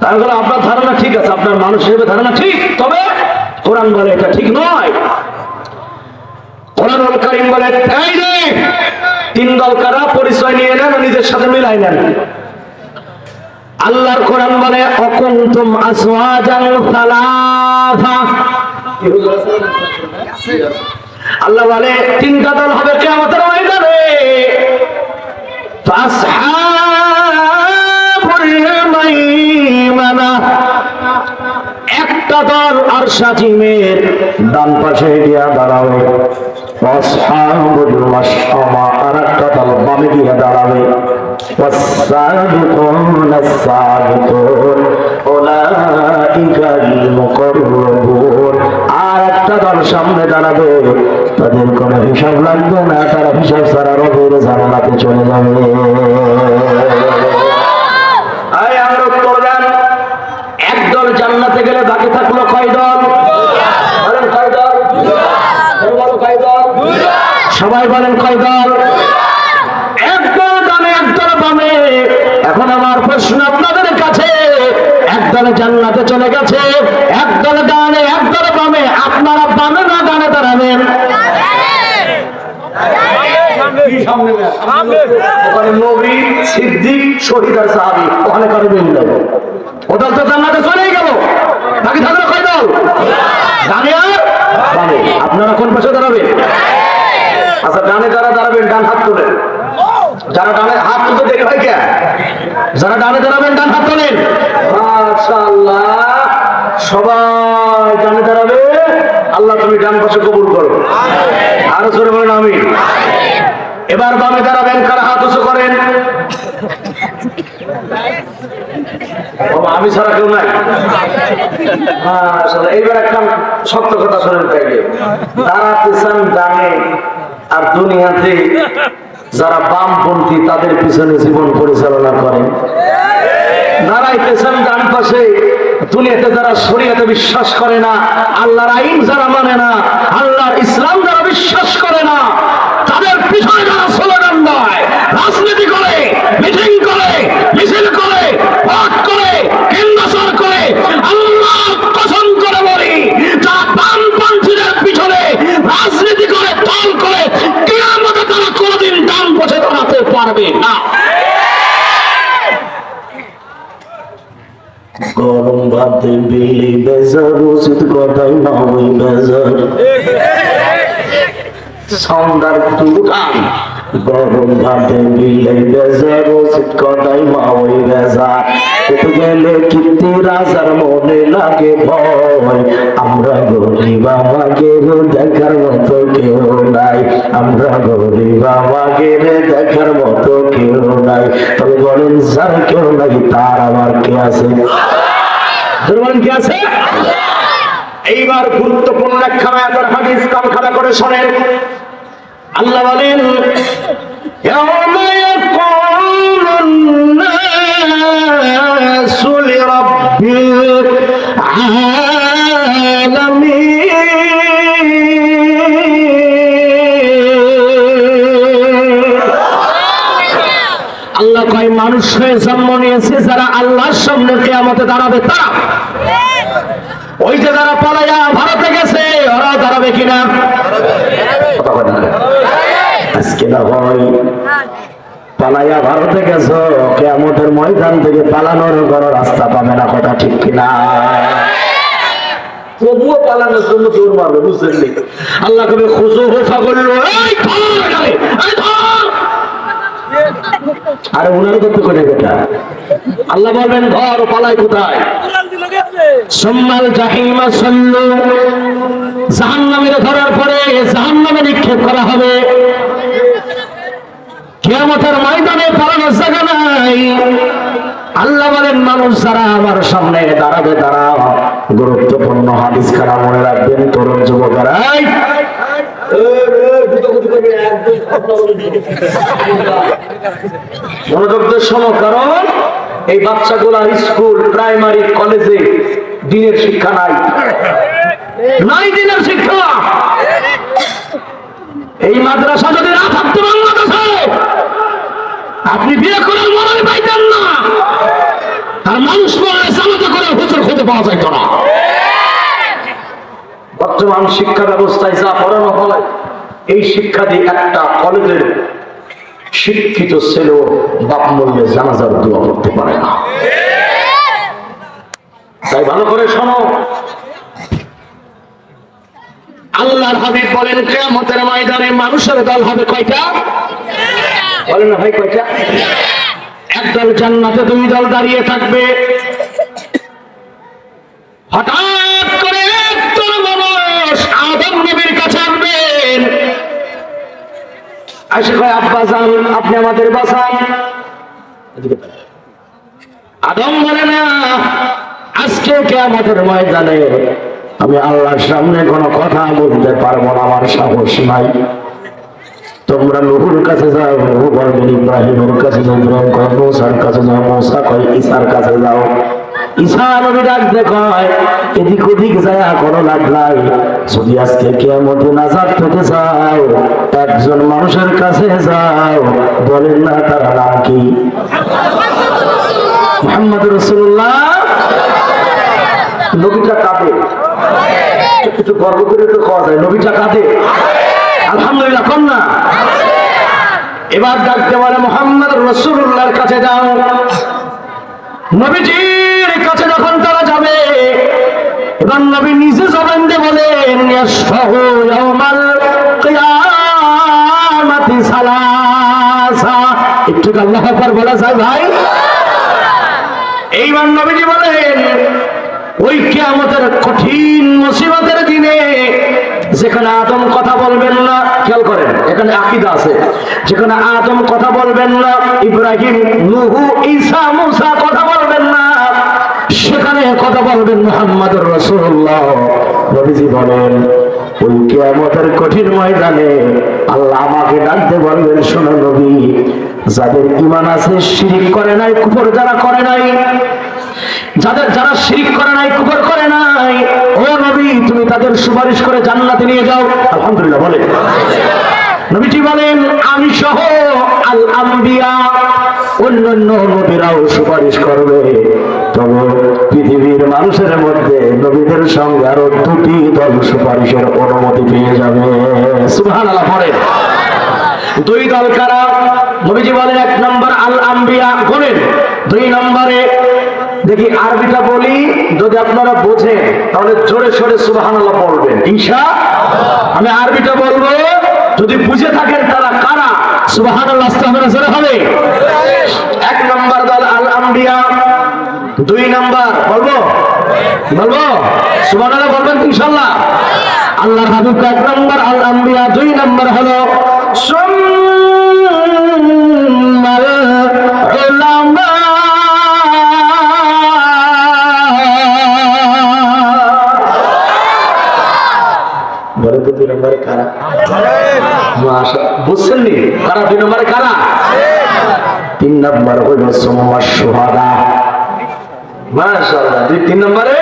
তাহলে আপনার ধারণা ঠিক আছে, আপনার মানুষ হিসেবে ধারণা ঠিক, তবে কোরআন বলে এটা ঠিক নয়। কোরআনুল কারীম বলে এই যে 3 দল কারা পরিচয় নিয়ে নেন, নিজের সাথে মিলাই নেন। আল্লাহর কোরআন বলে অকুনতুম আসওয়াজান সালাসা। আল্লাহ বলে 3টা দল হবে কিয়ামতের ময়দানে। ফাসহাবুল মাইমানা, একটা দল আরশ আজিমের ডান পাশে গিয়ে দাঁড়াবে। আসহাবুল মাশআমা, আরেকটা দল বামে গিয়ে দাঁড়াবে। والسابقون السابقون أولئك المقربون, আর একটা দল সামনে দাঁড়াবে, তাদের কোনো হিসাব লাগবে না, তারা হিসাব ছাড়া রবের জান্নাতে চলে যাবে। একদল জান্নাতে গেলে বাকি থাকলো কয় দল? বলেন কয় দল? কয় দল? সবাই বলেন কয় দল? একদল ডানে একদল বামে। এখন আমার প্রশ্ন আপনাদের কাছে, একদল জান্নাতে চলে গেছে, একদল ডানে একদল বামে, আপনারা বামে না ডানে দাঁড়াবেন? ওখানে নবী, সিদ্দিক, শহীদ আর সাহাবী, ওখানে কারো মিল নেই। ওদল তো জান্নাতে চলেই গেল, বাকি থাকলো কয় দল? ডানে আর বামে। আপনারা কোন পাশে দাঁড়াবেন? আচ্ছা ডানে যারা দাঁড়াবেন ডান হাত তোলেন। যারা ডানে হাত তুলতে দেরি হয় কে? যারা ডানে দাঁড়াবেন ডান হাত তোলেন। মাশাআল্লাহ, সবাই ডানে দাঁড়াবে। আল্লাহ তুমি ডান পাশে কবুল করো, আরো জোরে বলেন আমিন। এবার বামে দাঁড়াবেন, কারা হাত উঁচু করেন? আমি ছাড়া কেউ নাই। এইবার একটা সত্য কথা শোনেন, তাইলে দাঁড়াতেছেন ডানে, আর দুনিয়াতে যারা বামপন্থী তাদের পিছনে জীবন পরিচালনা করেন। দাঁড়াইতেছেন ডান পাশে, দুনিয়াতে যারা শরীয়তে বিশ্বাস করে না, আল্লাহর আইন যারা মানে না, আল্লাহর ইসলাম যারা বিশ্বাস করে না, তাদের পিছনে যারা স্লোগান দেয়, রাজনীতি করে, মিটিং করে, মিছিল করে, ভোট করে, কেন্দ্রসর করে, আল্লাহ কসম করে বলি, যারা বামপন্থীদের পিছনে রাজনীতি করে, দল করে, কিয়ামতে তারা কোনোদিন ডান পথে দাঁড়াতে পারবে না। গরম ভাতে বিলি বেজার, উচিত কথাই না ওই বেজার। সাউন্ডার তুলুকান গরম ভাতে বিলাই বেজা রসিদ কদাই মাওই বেজা কত গেলে কীর্তি রাজার মনে লাগে ভয় আমরা গরিব আমাকে দেখার মতো কেউ নাই আমরা গরিব আমাকে দেখার মতো কেউ নাই তবে বলেন যার কেউ নাই তার আমার কে আছে বলেন কে আছে এইবার গুরুত্বপূর্ণ একখানা এত হাদিস কান খাড়া করে শোনেন আল্লাহ বলেন ইয়াউমা ইয়াকুলুন নাসু লিরাব্বিল আলামিন আল্লাহ কয় মানুষ হয়ে জন্ম নিয়েছে যারা আল্লাহর সামনে কিয়ামতে দাঁড়াবে তারা ওই যে যারা পালাইয়া ভারতে গেছে ওরা দাঁড়াবে কিনা আজকে না হয় পালাইয়া ভারতে গেছো কিয়ামতের ময়দান থেকে পালানোর কোনো রাস্তা পাবে না কথা ঠিক কিনা তবুও পালানোর জন্য দৌড় মারবে বুঝলেন আল্লাহ কবে খুশু হোফা করলো আরে উনার কত করে বেটা আল্লাহ বলবেন ঘর পালাই কোথায় সম্মাল জাহিমা সল্লু জাহান্নামে ধরার পরে জাহান্নামে নিক্ষেপ করা হবে কিয়ামতের ময়দানে পালানোর জায়গা নাই আল্লাহ বলেন মানুষ যারা আমার সামনে দাঁড়াবে তারা গুরুত্বপূর্ণ হাদিস খানা মনে রাখবেন তরুণ যুবকেরা মনোযোগ দিয়ে শোনো কারণ এই বাচ্চাগুলা স্কুল প্রাইমারি কলেজে দিনের শিক্ষা নাই দিনের শিক্ষা এই মাদ্রাসা যদি না থাকতো বাংলাদেশে আপনি বিয়ে করার মনে পাইতেন না আর মানুষ মনে চালাতে করে হুজুর খুঁজে পাওয়া যাইত না বর্তমান শিক্ষা ব্যবস্থায় যা পড়ানো হয় এই শিক্ষা দিয়ে একটা কলেজের শিক্ষিত ছেলে বাপ মূল্যে জানাজার দোয়া করতে পারে না তাই ভালো করে শোনো আল্লাহর হাবিব বলেন কিয়ামতের ময়দানে মানুষের দল হবে কয়টা বলেন না ভাই কয়টা একদল জান্নাতে দুই দল দাঁড়িয়ে থাকবে হঠাৎ করে একদল মানুষ আদম নবীর কাছে আসবেন আসে কয় আব্বা যান আপনি আমাদের বাঁচান আদম বলে না আজকে কিয়ামতের ময়দানে আমি আল্লাহর সামনে কোনো কথা বলতে পারবো না আমার সাহস নাই তোমরা নূহুর কাছে যাও নূহ বলবেন ইব্রাহিমের কাছে যাও ইব্রাহিম কয় মূসার কাছে যাও মূসা কয় ঈসার কাছে যাও ঈসা নবী ডাকতে কয় এদিক ওদিক যায় কোনো লাভ নাই যদি আজকে কিয়ামতে নাজাত পেতে চাও একজন মানুষের কাছে যাও বলেন না তার নাম কি মুহাম্মদ রাসূলুল্লাহ নবীটা কাঁদে একটু গর্ব করে তো খাওয়া যায় নবীটা কাঁদে আলহামদুলিল্লাহ কম না এবার ডাকতে বলে মুহাম্মদ রাসূলুল্লাহর কাছে যাও নবীজির কাছে যখন তারা যাবে এবার নবী নিজে জবান দিয়ে বলেন ইয়াশফাহু ইয়াউমাল কিয়ামাতি সালাসা একটু আল্লাহু আকবার বলা যায় ভাই এইবার নবীজি বলেন ওই কিয়ামতের কঠিন মুসিবতের দিনে যেখানে আদম কথা বলবেন না খেয়াল করেন এখানে আকীদা আছে যেখানে আদম কথা বলবেন না ইব্রাহিম নূহ ঈসা মূসা কথা বলবেন না সেখানে কথা বলবেন মুহাম্মদুর রাসূলুল্লাহ নবীজি বলেন ওই কিয়ামতের কঠিন ময়দানে আল্লাহ আমাকে ডাকতে বলবেন শোনো নবী যাদের ঈমান আছে শিরক করে নাই কুফর যারা করে নাই যারা শিরক করে নাই কুফর করে নাই ও নবী তুমি তাদের সুপারিশ করে জান্নাতে নিয়ে যাও আলহামদুলিল্লাহ বলেন নবীজি বলেন আমি সহ আল আম্বিয়া অন্যান্য নবীরাও সুপারিশ করবে তবে পৃথিবীর মানুষের মধ্যে নবীদের সঙ্গে আরো দুটি দল সুপারিশের অনুমতি পেয়ে যাবে সুবহানাল্লাহ পড়েন দুই দল কারা নবীজি বলেন এক নম্বর আল আম্বিয়া বলেন দুই নম্বরে দেখি আরবিটা বলি, যদি আপনারা বোঝেন তাহলে জোরে সোরে সুবহানাল্লাহ বলবেন ইনশাআল্লাহ। আমি আরবিটা বলবো, যদি বুঝে থাকেন তারা কারা সুবহানাল্লাহ আস্তাগফিরুল্লাহ জোরে হবে। এক নাম্বার দল আল আম্বিয়া, দুই নাম্বার বলবো সুবহানাল্লাহ বলবেন ইনশাআল্লাহ। আল্লাহর হাবিব এক নাম্বার আল আম্বিয়া, দুই নাম্বার হলো সুন্নাল উলামা। বলে তো দুই নম্বরে কারা? বুঝছেন নি কারা দুই নম্বরে কারা? তিন নম্বর হইল সুম্মা শুহাদা। মাশাআল্লাহ, তিন নম্বরে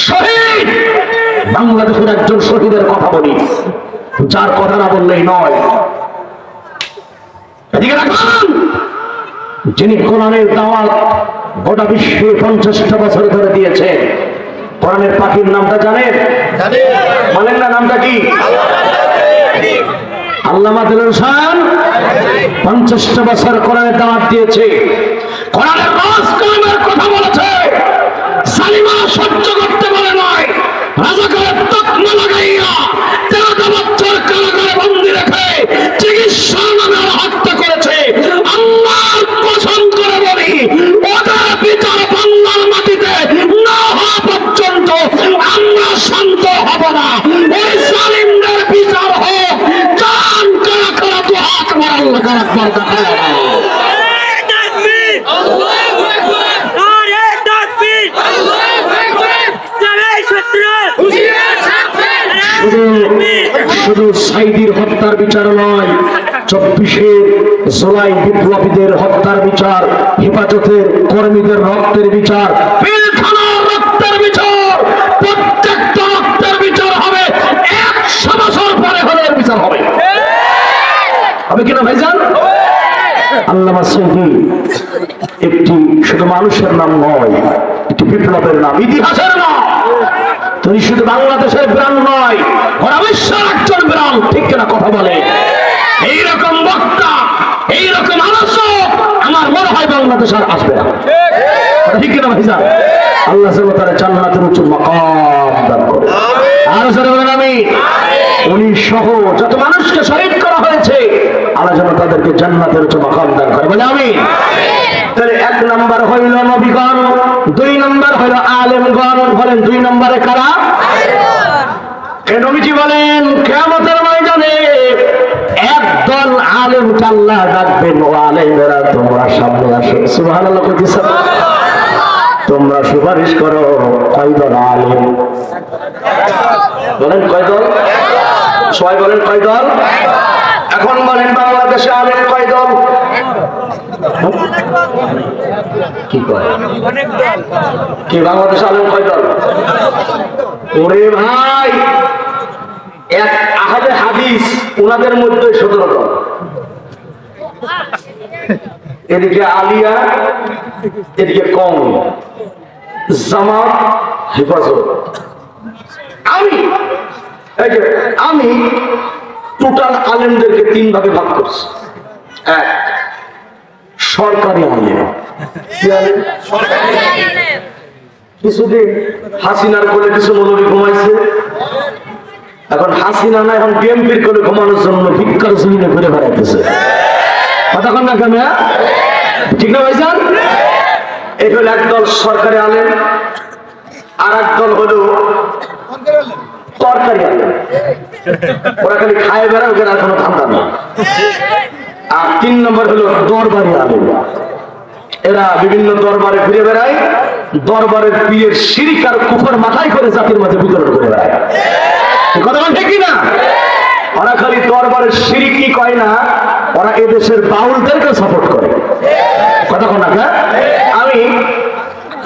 শহীদ। বাংলাদেশের একজন শহীদের কথা বলি, যার কথা না বললেই নয়। এদিকে রাখুন, যিনি কোরআনের দাওয়াত গোটা বিশ্বে 50টা বছর ধরে দিয়েছে। কোরআনের পাখির নামটা জানেন? বলেন না, নামটা কি? আল্লামা দিলুর শান 50টা বছর কোরআনের দাওয়াত দিয়েছে, কোরআনের রাজকামের কথা বলেছে। সালিমা সহ্য করতে বলে নয়, রাজাকারের তকমা লাগাইয়া 13টা বছর কারাগারে বন্দী রেখে চিকিৎসা নামে হত্যা করেছে। আল্লাহর কসম করে বলি, ওদের বিচার বাংলার মাটিতে না হওয়া পর্যন্ত আমরা শান্ত হব না। এই জালিমদের বিচার হোক। জান কারা কারা তো হাত মার আল্লাহ কারা কারা দেখায়। শুধু সাইদির হত্যার বিচার নয়, 24শে জুলাই বিপ্লবীদের হত্যার বিচার, হেফাজতের কর্মীদের রক্তের বিচার, পিলখানার রক্তের বিচার, প্রত্যেকটা রক্তের বিচার হবে। 100 বছর পরে হলের বিচার হবে। হবে কিনা ভাইজান? আল্লামা সাইদি একটি শুধু মানুষের নাম নয়, একটি বিপ্লবের নাম, ইতিহাসের নাম। তিনি শুধু বাংলাদেশের ব্রাণ নয়, গোটা বিশ্বের একজন ব্রাণ। ঠিক কিনা কথা বলে? এইরকম বক্তা, এইরকম আলোচক আমার মনে হয় বাংলাদেশ আর আসবে না। ঠিক কিনা ভাইজান? আল্লাহ তাআলা জান্নাতের উচ্চ মাকাম দান করে। আর যারা বলেন আমিন। উনি সহ যত মানুষকে শহীদ করা হয়েছে, আল্লাহ যেন তাদেরকে জান্নাতের উচ্চ মাকাম দান করে। বলে আমিন। তাহলে এক নাম্বার হইল নবীগণ, দুই নাম্বার হইল আলেমগণ। বলেন দুই নম্বরে কারা? নবীজি বলেন কিয়ামতের ময়দানে একদল আলেমকে আল্লাহ ডাকবেন, ও আলেমেরা তোমরা সামনে আসো। সুবহানাল্লাহ কইতেছেন? তোমরা সুপারিশ করো। কয় দল আলেম? বলেন কয় দল? সবাই বলেন কয় দল? এখন বলেন বাংলাদেশে আলেম কয় দল? কি কয়? কি বাংলাদেশে আলেম কয় দল? ওরে ভাই, এক আহাদে হাদিস ওনাদের মধ্যে 17 দল। এদিকে আলিয়া, এদিকে কম, জামাত, হেফাজত। আমি টোটাল আলেমদেরকে 3 ভাগে ভাগ করছি। এক, সরকারি আলেম। কিছুদিন হাসিনার কোলে কিছু মৌলবি ঘুমাইছে, এখন হাসিনা না, এখন বিএনপির কোলে ঘুমানোর জন্য ভিক্ষার জমিনে ঘুরে বেড়াইতেছে। কতক্ষণ না কেন? ঠিক না ভাইজান? এই হলো একদল সরকারি আলেম, আর একদল হলো তরকারি আলেম। ওরা খালি খায় বেড়ায়, ওখানে আর কোনো ধান্দা নেই। আর 3 নম্বর হলো দরবারি আলেম। এরা বিভিন্ন দরবারে ঘুরে বেড়ায়, দরবারের পীরের শিরক আর কুফর মাথায় করে জাতির মাঝে বিতরণ করে বেড়ায়। কথা বল ঠিক না? ওরা খালি দরবারের শিরক কি কয় না, ওরা এদেশের বাউলদেরকে সাপোর্ট করে। কথা কোন না? আমি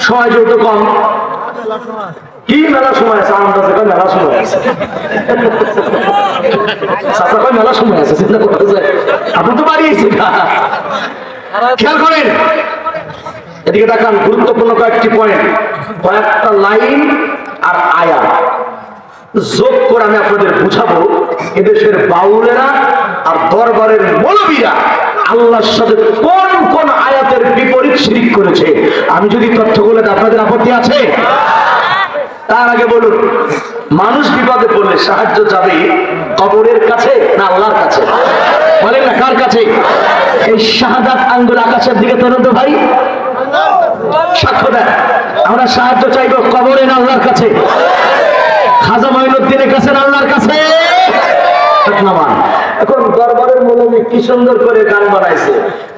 সময় যেহেতু কম, কি মেলা সময় আছে? আন্দাজে কয় মেলা সময় আছে। মেলা সময় আছে, চিন্তা করতেছে আপনি তো বাড়িয়েছি। খেয়াল করেন, এদিকে দেখান, গুরুত্বপূর্ণ কয়েকটি পয়েন্ট, কয়েকটা লাইন আর আয়াত। যোগ করে আমি আপনাদের বুঝাবো এদেশের বাউলেরা আর দরবারের মৌলবীরা আল্লাহর সাথে কোন কোন আয়াতের বিপরীত শিরিক করেছে। আমি যদি তথ্যগুলো আপনাদের আপত্তি আছে? তার আগে বলুন, মানুষ বিপদে পড়লে সাহায্য যাবে কবরের কাছে না আল্লাহর কাছে? বলেন না, কার কাছে? এই শাহাদাত আঙ্গুল আকাশের দিকে তোলেন তো ভাই, সাক্ষ্য দেন। আমরা সাহায্য চাইবো কবরে না আল্লাহর কাছে? খাজা মাইনুদ্দিনের কাছে না আল্লাহর কাছে? এখন দরবারের মৌলবী কি সুন্দর করে গান বানাইছে,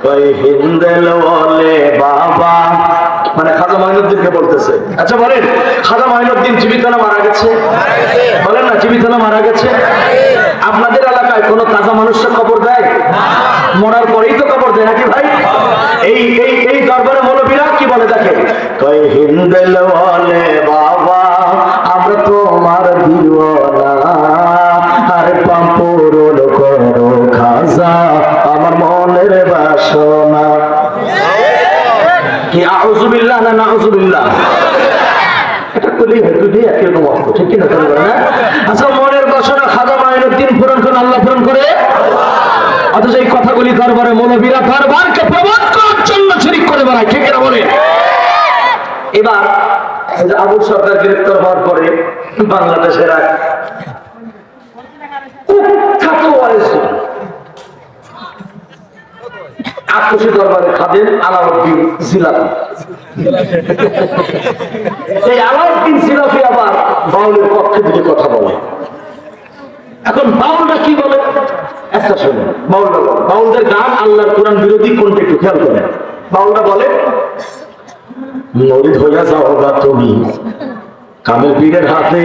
কই হিন্দেল বলে বাবা, মানে খাজা মাইনুদ্দিনকে বলতেছে। আচ্ছা বলেন, খাজা মাইনুদ্দিন জীবিত না মারা গেছে? বলেন না, জীবিত না মারা গেছে? আপনাদের এলাকায় কোন তাজা মানুষের কবর দেয়? মরার পরেই তো কবর দেয় নাকি ভাই? এই এই এই দরবারের মৌলবীরা কি বলে দেখে, কই হিন্দেল বলে বাবা আমরা তোমার দিওয়ানা, আরে পাম্পুরুল করো খাজা আমার মনের বাসনা। কি আউযুবিল্লাহ না নাউযুবিল্লাহ? এটা কইলেই হয়তো দিয়ে একরকম অর্থ, ঠিক কি না? আচ্ছা, মনের বাসনা খাজা মাইনুদ্দিন পূরণ করে আল্লাহ পূরণ করে, অথচ এই কথাগুলি দরবারে মৌলবীরা দরবারকে প্রবোধ করার জন্য শিরিক করে বেড়ায়, ঠিক না বলে? এবার আবু সরকার গ্রেফতার হওয়ার পরে বাংলাদেশের এক কুখ্যাত ওয়াইজি আতশী দরবারে খাদেম আলাউদ্দিন জিলাপি, এই আলাউদ্দিন জিলাপি আবার বাউলের পক্ষে দিকে কথা বলে। এখন বাউলরা কি বলে একটা শুনুন। বাউলরা বলে, বাউলদের গান আল্লাহর কোরআন বিরোধী কোনটা একটু খেয়াল করেন। বাউলরা বলে, মরিদ হইয়া যাওগা তুমি কামেল পীরের হাতে,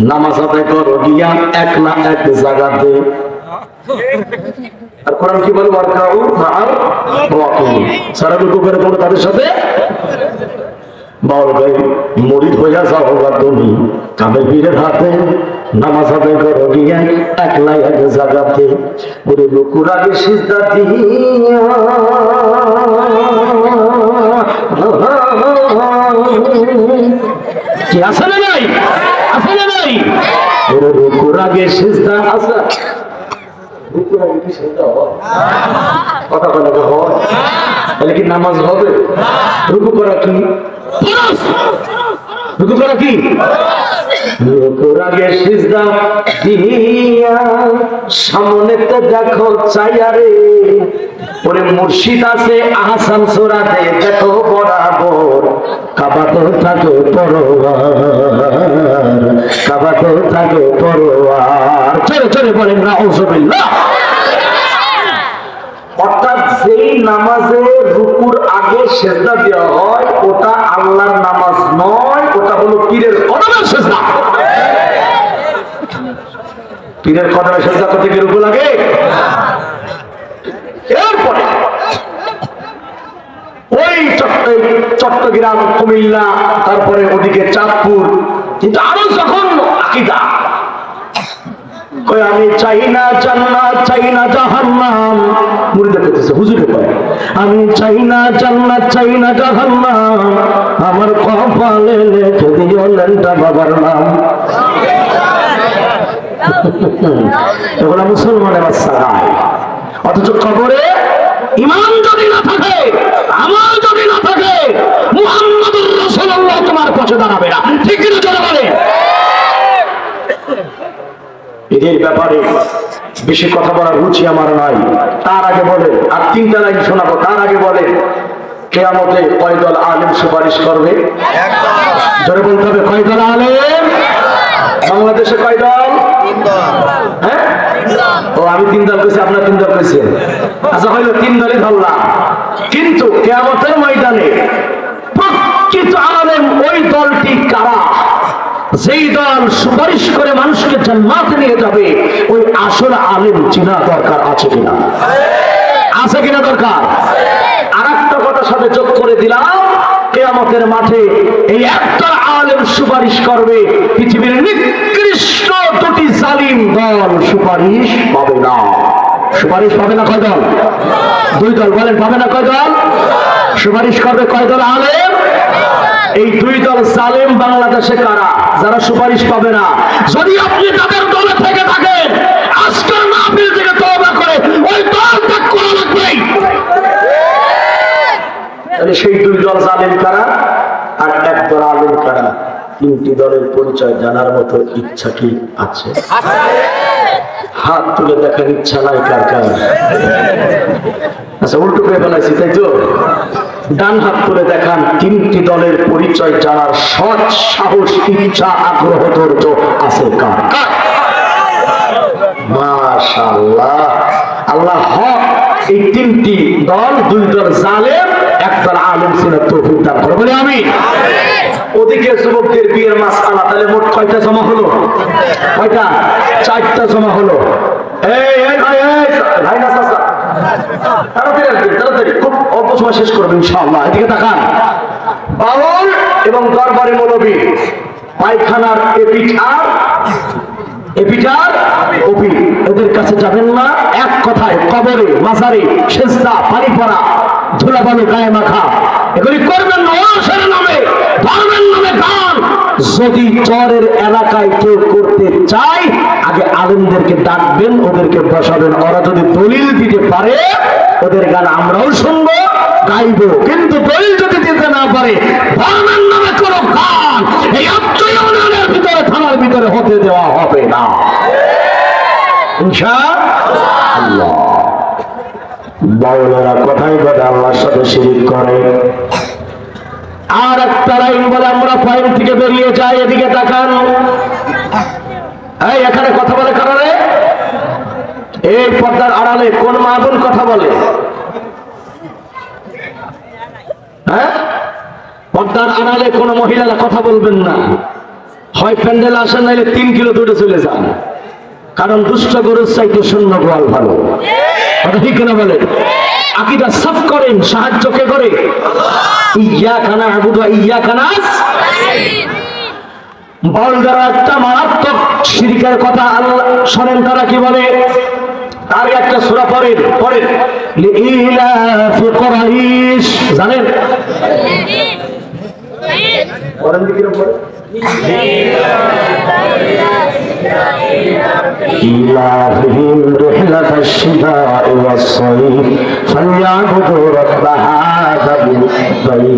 নামাজ আদায় করো গিয়া একলা এক জায়গাতে। আর কোরআন কি বলে, ওয়ারকাউ মাআল রাকিঈন, সারা রুকু করে তোমরা তাদের সাথে। বাউল গাই, মরিদ হইয়া যাওগা তুমি কামেল পীরের হাতে, নামাজ আদায় করো গিয়া একলা এক জায়গাতে, ওরে রুকুর আগে সিজদা দিয়া কি আছে না নাই? আছে না নাই? ওরে রুকুর আগে সিজদা আছে, রুকুর আগে কি সিজদা হয়? কথা বলা হয়, তাহলে কি নামাজ হবে? রুকু করা কি? রুকু করা কি? রুকুর আগে সিজদা দিয়া সামনেতে দেখো চাইয়ারে, ওরে মুর্শিদ আছে আহসান সূরাতে দেখো বরাবর, কাবাতে থাকে পরোয়ার, কাবাতে থাকে পরোয়ার। চলে চলে বলেন নাউযুবিল্লাহ। অর্থাৎ যেই নামাজে রুকুর আগে সিজদা দেওয়া হয় ওটা আল্লাহর নামাজ নয়, ওটা হলো পীরের কদমের সিজদা। পীরের কদমের সিজদা করতে কি রুকু লাগে? এরপরে ওই চট্টগ্রাম, কুমিল্লা, তারপরে ওদিকে চাঁদপুর, কিন্তু আরো যখন আকীদা, কই আমি চাই না জান্নাত চাই না জাহান্নাম, মুরিদে কইতেছে, হুজুরে কয় আমি চাই না জান্নাত চাই না জাহান্নাম, আমার কপালে লিখে দিও লেন্টা বাবার নাম। এগুলা মুসলমানের বাচ্চা গায়, অথচ কবরে ঈমান যদি না থাকে, আমল যদি না থাকে, মুহাম্মদুর রাসূলুল্লাহ তোমার পাশে দাঁড়াবে না, ঠিক কি না? জোরে বলে। এদের ব্যাপারে বেশি কথা বলার রুচি আমার নাই। তার আগে বলে, আর তিনটা লাইন শোনাবো, তার আগে বলে কিয়ামতে কয় দল আলেম সুপারিশ করবে? জোরে বলতে হবে, কয় দল আলেম? বাংলাদেশে কয় দল? হ্যাঁ, ও আমি 3 দল কইছি, আপনার 3 দল কইছেন। আচ্ছা হইলো 3 দলই ধরলাম, কিন্তু কিয়ামতের ময়দানে প্রকৃত আলেম ওই দলটি কারা? যেই দল সুপারিশ করে মানুষকে জান্নাতে নিয়ে যাবে, ওই আসল আলেম চিনা দরকার আছে কিনা? আছে কিনা দরকার? আর একটা কথার সাথে যোগ করে দিলাম, কিয়ামতের মাঠে এই একটা আলেম সুপারিশ করবে, পৃথিবীর নিকৃষ্ট 2টি জালিম দল সুপারিশ পাবে না। সুপারিশ পাবে না কয় দল? 2 দল। বলেন পাবে না কয় দল? সুপারিশ করবে কয় দল আলেম? এই দুই দল জালেম বাংলাদেশে কারা? যারা সুপারিশ পাবে না। যদি আপনি তাদের দলে থেকে থাকেন, আজকের মাহফিল থেকে তওবা করে ওই দল ত্যাগ করা লাগবে। তাহলে সেই দুই দল জালেম কারা আর এক দল আলেম কারা? তিনটি দলের পরিচয় জানার মতো ইচ্ছা কি আছে? হাত তুলে দেখার ইচ্ছা নাই কার কার? আচ্ছা, উল্টো করে ফেলাইছি তাই তো? ডান হাত তুলে দেখান তিনটি দলের পরিচয় জানার সৎ সাহস, ইচ্ছা, আগ্রহ, ধৈর্য আছে কার কার? মাশাআল্লাহ, আল্লাহ হক এই তিনটি দল, দুই দল জালেম, এক দল আলেম ছিলেন তৌফিক দান করে বলে আমিন। ওদিকে যুবকদের বিয়ের মাসআলা, তাহলে মোট কয়টা জমা হলো? কয়টা? 4টা জমা হলো। এই ভাই, ভাই না চাচা, তাড়াতাড়ি আসবেন, তাড়াতাড়ি, খুব অল্প সময় শেষ করবেন ইনশাআল্লাহ। এদিকে তাকান, বাউল এবং দরবারে মৌলবী পায়খানার এপিটার কপি, ওদের কাছে যাবেন না। এক কথায় কবরে, মাজারে, সেজদা, পানি পড়া, ধুলাবালু গায়ে মাখা, এগুলি করবেন না। ওয়াসের নামে, ধর্মের নামে গান যদি চরের এলাকায় কেউ করতে চায়, আগে আলেমদেরকে ডাকবেন, ওদেরকে বসাবেন। ওরা যদি দলিল দিতে পারে, ওদের গান আমরাও শুনবো, গাইবো। কিন্তু দলিল যদি দিতে না পারে, ধর্মের নামে কোনো গান এই আত্মীয়নের ভিতরে, থানার ভিতরে হতে দেওয়া হবে না ইনশাআল্লাহ। বাউলেরা কথাই কথা আল্লাহর সাথে শিরিক করে। আর একটা লাইন বলে আমরা পয়েন্ট থেকে বেরিয়ে যাই। এদিকে তাকান, এই এখানে কথা বলে কারণে এই পর্দার আড়ালে কোন মাহবুব কথা বলে? হ্যাঁ, পর্দার আড়ালে কোন মহিলারা কথা বলবেন না। হয় প্যান্ডেল আসেন, নাইলে 3 কিলো দূরে চলে যান। কারণ দুষ্ট গরুর চাইতে শূন্য গোয়াল ভালো। কথা ঠিক না বলে? আকীদা সাফ করেন, সাহায্য কে করে? ইয়াকা না'বুদু ওয়া ইয়াকা নাস্তাঈন। বাউলরা একটা মারাত্মক শিরকের কথা আল্লাহ শোনেন, তারা কি বলে? তার একটা সূরা পড়েন, লিইলাফি কুরাইশ, জানেন? পড়েন কি করে পড়ে? إلههم رحلة الشتاء والصيف فليعبدوا رب هذا البيت।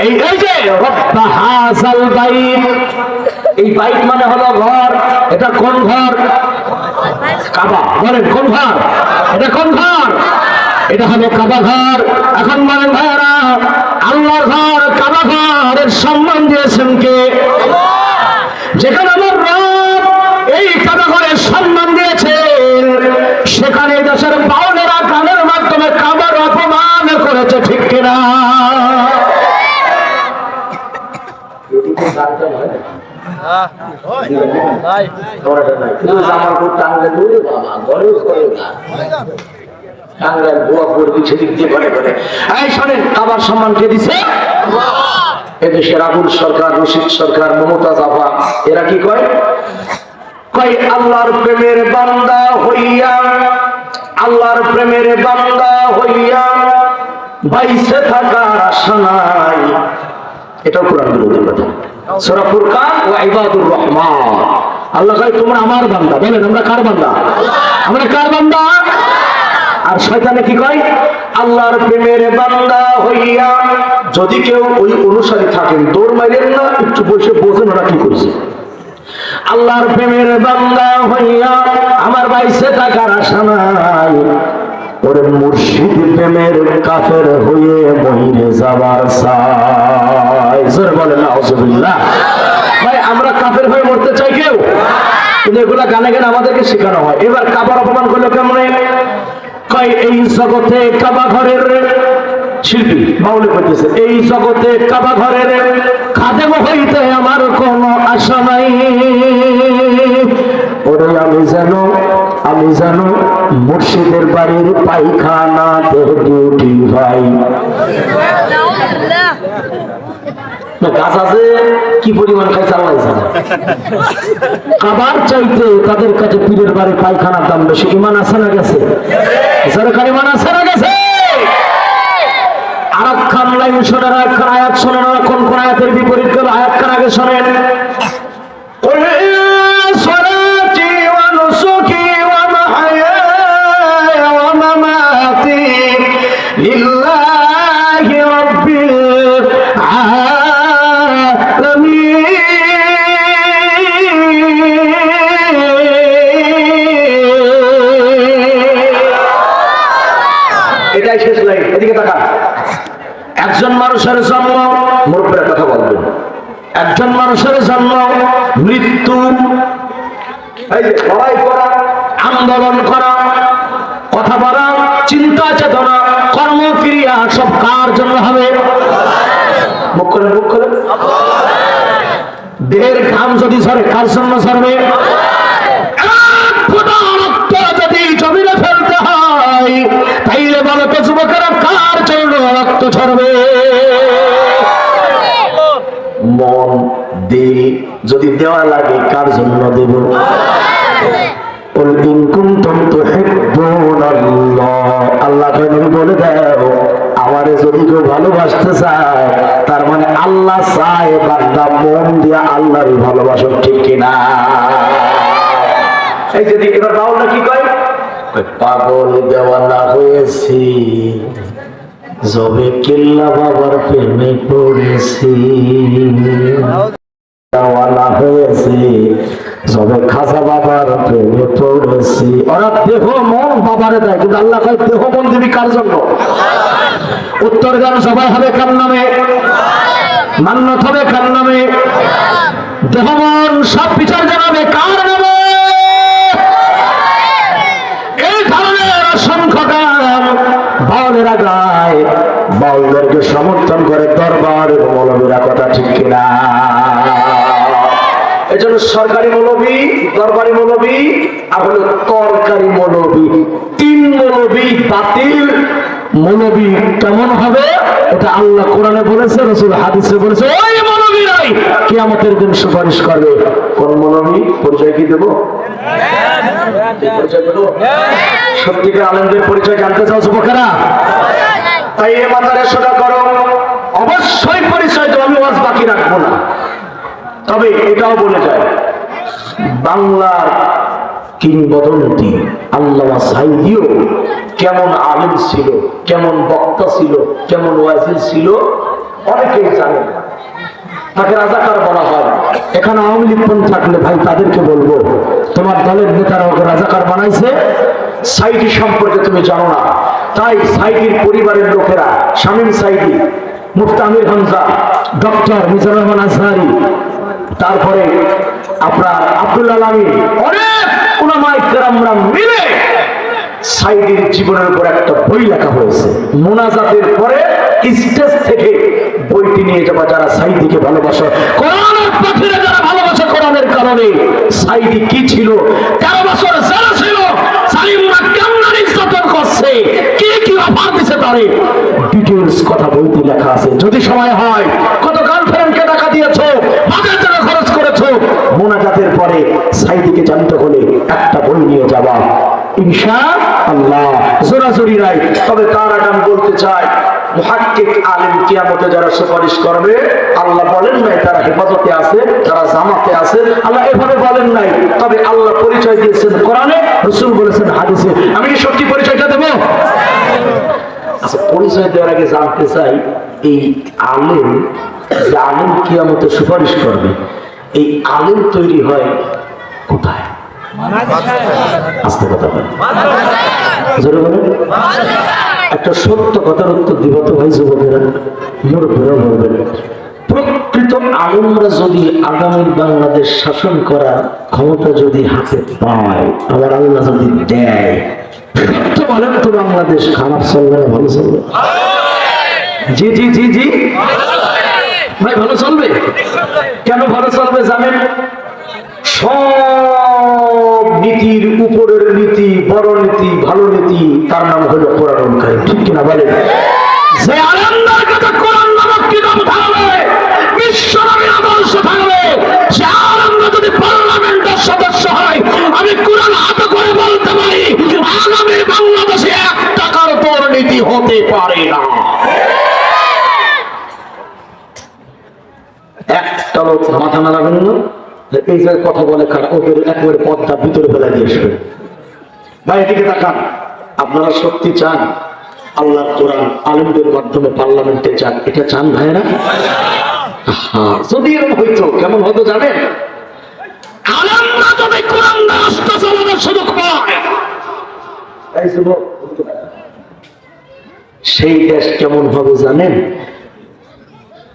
এই যে রব্ব হাযাল বাইত, এই বাইত মানে হলো ঘর। এটা কোন ঘর? কাবা। বলেন কোন ঘর? এটা কোন ঘর? এটা হলো কাবা ঘর। এখন বলেন ভাইরা, আল্লাহর ঘর কাবা ঘরের সম্মান দিয়েছেন কে? যেখানে আমার রব এই কাবা ঘরের সম্মান দিয়েছেন, সেখানে দেশের বাউলেরা গানের মাধ্যমে কাবার অপমান করেছে, ঠিক কিনা? কাবার সম্মান কে দিছে? এদেশের আবুল সরকার, রশিদ সরকার, মমতাজ আফা, এরা কি কয়? কয় আল্লাহর প্রেমের বান্দা হইয়া, আল্লাহর প্রেমের বান্দা হইয়া বাইসে থাকার আশা নাই। এটাও কোরআন বিরোধী কথা। সূরা ফুরকান ওয়া ইবাদুর রহমান, আল্লাহ কয় তোমরা আমার বান্দা। বলেন আমরা কার বান্দা? আমরা কার বান্দা? আর শয়তানে কি কয়? আল্লাহর প্রেমের বান্দা হইয়া, যদি কেউ ওই অনুসারী থাকেন, দৌড় মাইলেন না, একটু বসে বোঝেন ওরা কি করছে। আল্লাহর প্রেমের বান্দা হইয়া আমার বাইসে থাকার আশা নাই, ওরে মুর্শিদ প্রেমের কাফের হয়ে মহিরে যাবার চাই। জোরে বলেন নাউজুবিল্লাহ। ভাই আমরা কাফের হয়ে মরতে চাই কেউ? কিন্তু এগুলা গানে গানে আমাদেরকে শেখানো হয়। এবার কাবার অপমান করলো কেমনে? কয় এই জগতে কাবা ঘরের শিল্পী বাউলে করতেছে, এই জগতে কাবা ঘরের খাদেম হইতে আমার কোনো আশা নাই। ওরে আমি জানো মুর্শিদের বাড়ির পায়খানাতে ডিউটি ভাই। গাছ আছে কি পরিমাণ খাইছে আল্লাহ জানে। কাবার চাইতে তাদের কাছে পীরের বাড়ির পায়খানার দাম বেশি। ইমান আছে না গেছে? সরকার ইমান আছে না গেছে? আরাক খান লাইন শোনেন, একখান আয়াত শোনেন, কোন কোন আয়াতের বিপরীত গেল আয়াতখান আগে শোনেন। এটাই শেষ লাইন, এদিকে তাকান। একজন মানুষের জন্ম, মুরব্বীরা কথা বলবেন, একজন মানুষের জন্ম, মৃত্যু, এই যে লড়াই করা, আন্দোলন করা, কথা বলা, চিন্তা চেতনা, কর্মক্রিয়া সব কার জন্য হবে? মুখ খোলেন, মুখ খোলেন। দেহের ঘাম যদি ঝরে কার জন্য ঝরবে? যদি জমিনে ফেলতে হয় তাইলে বলো তো যুবকেরা কার জন্য রক্ত ঝরবে? মন, দিল যদি দেওয়া লাগে কার জন্য দেব? আল্লাহ বলে দাও আমারে যদি কেউ ভালোবাসতে চায়, তার মানে আল্লাহ চায় বান্দা মন দিয়া আল্লাহরই ভালোবাসো, ঠিক কিনা? এই যদি এবার বাউলটা কি কয়, পাগল দেওয়ানা হয়েছি যবে কেল্লা বাবার প্রেমে পড়েছি, দেওয়ানা হয়েছি যবে খাজা বাবার প্রেমে পড়েছি। ওরা দেহ মন বাবারে দেয়, কিন্তু আল্লাহ কয় দেহ মন দিবি কার জন্য? উত্তর গান সবাই হবে কার নামে? মান্যত হবে কার নামে? দেহ মন সব বিচার জানাবে কার নামে? বাউলেরা গায়, বাউলদেরকে সমর্থন করে দরবার এবং মৌলবীরা, কথা ঠিক কিনা? এজন্য সরকারি মৌলবী, দরবারি মৌলবী আর হলো তরকারি মৌলবী, তিন মৌলবী বাতিল। মৌলবী কেমন হবে এটা আল্লাহ কোরআনে বলেছে, রাসূল হাদিসে বলেছে। ওই মৌলবীরাই কিয়ামতের দিন সুপারিশ করবে। কোন মৌলবী? পরিচয় কি দেব? সত্যিকার আলেমদের পরিচয় জানতে চাও যুবকেরা? তাই এ মাথায় সোজা করো, অবশ্যই পরিচয় তো আমি ওয়াজ বাকি রাখবো না। তবে এটাও বলে যায়, বাংলার কিংবদন্তি আল্লামা সাঈদীও কেমন আলেম ছিল, কেমন বক্তা ছিল, কেমন ওয়াজির ছিল অনেকেই জানেন না। তাকে রাজাকার বলা হয়। এখানে আওয়ামী লীগ থাকলে ভাই তাদেরকে বলবো, তোমার দলের নেতারা ওকে রাজাকার বানাইছে, সাঈদী সম্পর্কে তুমি জানো না। তাই সাঈদীর পরিবারের লোকেরা, শামীম সাঈদী, মুফতি আমির হামজা, ডক্টর মিজানুর রহমান আজহারী, তারপরে আপনার আব্দুল আলামিন, অনেক উলামায়ে কেরামরা মিলে সাঈদীর জীবনের উপর একটা বই লেখা হয়েছে। মুনাজাতের পরে স্টেজ থেকে বইটি নিয়ে যাবা যারা সাঈদীকে ভালোবাসে, কোরআনের পাখিরা যারা ভালোবাসে কোরআনের কারণে। সাঈদী কি ছিল, 13 বছর জেলে ছিল, সালিমরা কেমন নির্যাতন করছে, কি কি অফার দিছে তারে, ডিটেইলস কথা বইতে লেখা আছে। যদি সময় হয়, কত গার্লফ্রেন্ডকে টাকা দিয়েছো, বাজার টাকা খরচ করেছো, মুনাজাতের পরে সাঈদীকে জানতে হলে একটা বই নিয়ে যাবা ইনশাআল্লাহ। জোরাজুরি নাই। তবে তার আগে আমি বলতে চাই, মুহাক্কিক আলেম কিয়ামতে যারা সুপারিশ করবে, আল্লাহ বলেন নাই তারা হেফাজতে আছে, তারা জামাতে আছে, আল্লাহ এভাবে বলেন নাই। তবে আল্লাহ পরিচয় দিয়েছেন কোরআনে, রাসূল বলেছেন হাদিসে। আমি কি সত্যি পরিচয়টা দেব? আচ্ছা, পরিচয় দেওয়ার আগে জানতে চাই, এই আলেম, যে আলেম কিয়ামতে সুপারিশ করবে, এই আলেম তৈরি হয় কোথায়? আস্তে কথা বলেন, জোরে বলেন। একটা সত্য কথার উত্তর দিব তো ভাই যুবকেরা, মুরব্বীরা বলবেন। প্রকৃত আলেমরা যদি আগামীর বাংলাদেশ শাসন করার ক্ষমতা যদি হাতে পায়, আমার আল্লাহ যদি দেয়, সত্য বলেন তো বাংলাদেশ খারাপ চলবে না ভালো চলবে? জি জি জি জি ভাই, ভালো চলবে। কেন ভালো চলবে জানেন? সব নীতির উপরের নীতি, বড় নীতি, ভালো নীতি, তার নাম হলো কোরআনুল কারীম, ঠিক কিনা বলেন? যে আলেমদের কাছে কোরআন নামক কিতাব থাকবে, বিশ্বনবীর আদর্শ থাকবে, সে আলেমরা যদি পার্লামেন্টের সদস্য হয়, আমি কোরআন হাতে করে বলতে পারি, আগামী বাংলাদেশে 1 টাকার দুর্নীতি হতে পারে না। জানেন না? এই যে কথা বলে খারাপ, ওদের একেবারে পদ্মা ভিতরে ফেলা দিয়ে আসবে। ভাই এদিকে তাকান, আপনারা সত্যি চান আল্লাহর কোরআন আলেমদের মাধ্যমে পার্লামেন্টে যান? এটা চান ভাইরা? হ্যাঁ, যদি এরকম হইতো কেমন হতো জানেন? আলেমরা যদি কোরআন রাষ্ট্র চালানোর সুযোগ পায়, সেই দেশ কেমন হবে জানেন?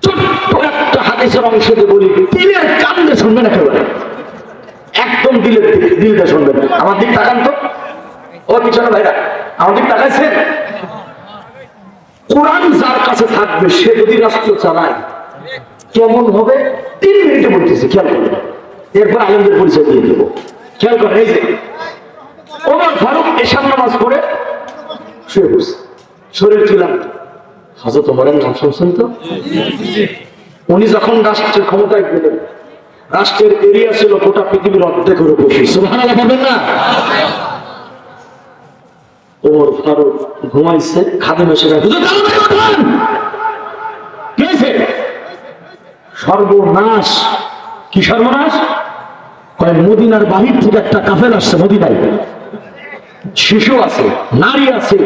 ছোট্ট একটা হাদিসের অংশে বলি, দিলের কান্দে শুনবেন, একেবারে একদম দিলটা শুনবেন। আমার দিক তাকান তো, ও পিছনে ভাইরা আমার দিক তাকাইছেন? কোরআন যার কাছে থাকবে সে যদি রাষ্ট্র চালায় কেমন হবে 3 মিনিটে বলতেছে, খেয়াল করবেন। এরপর আলেমদের পরিচয় দিয়ে দেবো, খেয়াল করেন। এই যে ওমর ফারুক এশার নামাজ পড়ে শুয়ে বসে, শরীর ছিলাম। হযরত ওমরের নাম শুনছেন তো? উনি যখন রাষ্ট্রের ক্ষমতায় গেলেন, রাষ্ট্রের এরিয়া ছিল গোটা পৃথিবীর অর্ধেকের বেশি। সুবহানাল্লাহ বলবেন না? ওমর ফারুক ঘুমাইছে, খাদেম এসে সর্বনাশ। কি সর্বনাশ? মদিনার বাহির থেকে একটা কাফেল আসছে মদিনায়, শিশু আছে, নারী আছে,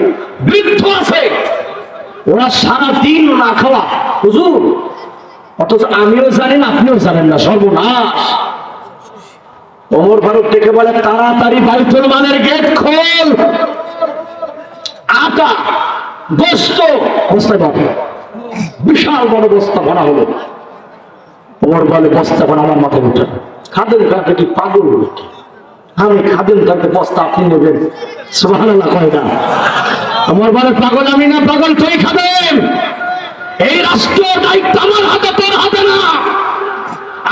বৃদ্ধ আছে, ওরা সারাদিন না খাওয়া হুজুর, অথচ আমিও জানি না আপনিও জানেন না। সর্বনাশ। ওমর ফারুক ডেকে বলে, তাড়াতাড়ি বাইতুল মালের গেট খোল। আটা গোস্ত বস্তায় বাঁধে, বিশাল বড় বস্তা ভরা হলো। ওমর বলে, বস্তা ভরা আমার মাথায় উঠে। খাদেম কাকে কি পাগল নাকি? আমি খাদেম কাকে বস্তা আপনি নেবেন? সুবহানাল্লাহ কয় না। ওমর বলে, পাগল আমি না, পাগল তুই খাদেম। এই রাষ্ট্র দায়িত্ব আমার হাতে, তোর হাতে না।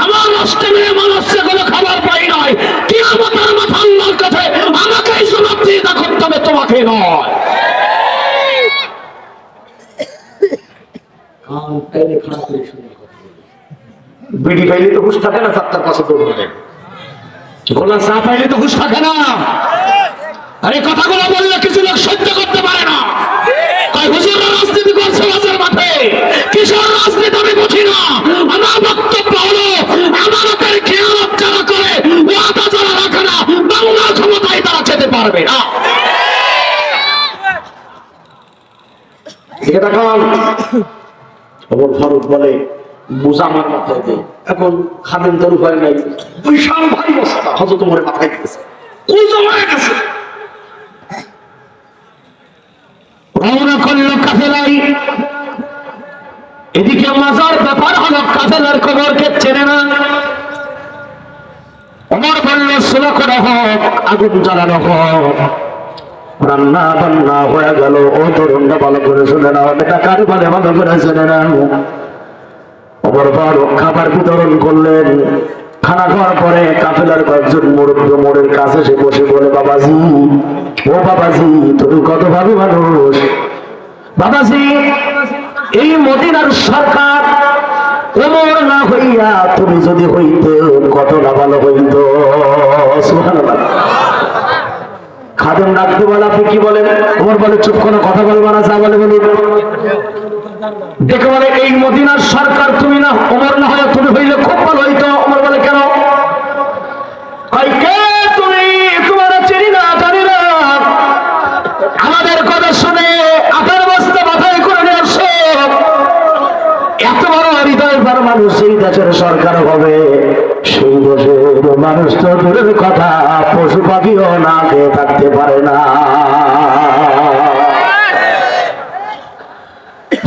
আমার রাষ্ট্রে মেয়ে মানুষ সেগুলো খাবার পাই নাই, কিয়ামতের মাথা আল্লাহর কাছে আমাকেই জবাবদিহিতা করতে হবে, তোমাকে নয়। বিড়ি পাইলে তো হুশ থাকে না, 4টার পাশে দৌড়ে। গোলা চা পাইলে তো হুশ থাকে না। আরে কথাগুলো বললে কিছু লোক সহ্য করতে পারে না। হুজুর রাজনীতি করছে রাজের মাঠে, কিশোর রাজনীতি আমি বুঝি না। আমার বক্তব্য হলো, আমাদের খেয়ালত যারা করে, ওয়াদা যারা রাখে না, বাংলার ক্ষমতায় তারা যেতে পারবে না। ওমর ফারুক বলে, বোঝা আমার মাথায় দেয়। এখন খাদেম তার উপায় নাই, বিশাল ভারী বস্তা হযরত ওমরের মাথায় দিতেছে, কুজা হয়ে গেছে। রওনা করল কাফেলাই। এদিকে মাজার ব্যাপার হলো, কাফেলার খবর কে চেনে না। ওমর বলল, সুলা করা হোক, আগুন জ্বালানো হোক। রান্না বান্না হয়ে গেল। ও তরুণরা ভালো করে শুনে নাও, এটা কার বলে ভালো করে শুনে নাও। ওমর ফারুক খাবার বিতরণ করলেন। খানা খাওয়ার পরে কাফেলার কয়েকজন মুরব্বী ওমরের কাছে এসে বসে বলে, বাবাজি, ও বাবাজি, তুমি কত ভালো মানুষ। বাবাজি, এই মদিনার সরকার ওমর না হইয়া তুমি যদি হইতে কত না ভালো হইত। সুবহানাল্লাহ। খাদেম ডাকতে বলে, আপনি কি বলেন? ওমর বলে, চুপ কোনো কথা বলবো না, যা বলে বলুন। দেখে বলে, এই মদিনার সরকার তুমি না, ওমর না হলে তুমি হইলে খুব ভালো হইতো। ওমর বলে, কেন? কে তুমি? তোমার চিনি না, জানি না। আমাদের কথা শুনে আপনার বস্তা মাথায় করে নিয়ে আসো। এত বড় হৃদয়বান মানুষ এই দেশের সরকার হবে, সেই দেশের মানুষ তো দূরের কথা, পশু পাখিও না খেয়ে থাকতে পারে না।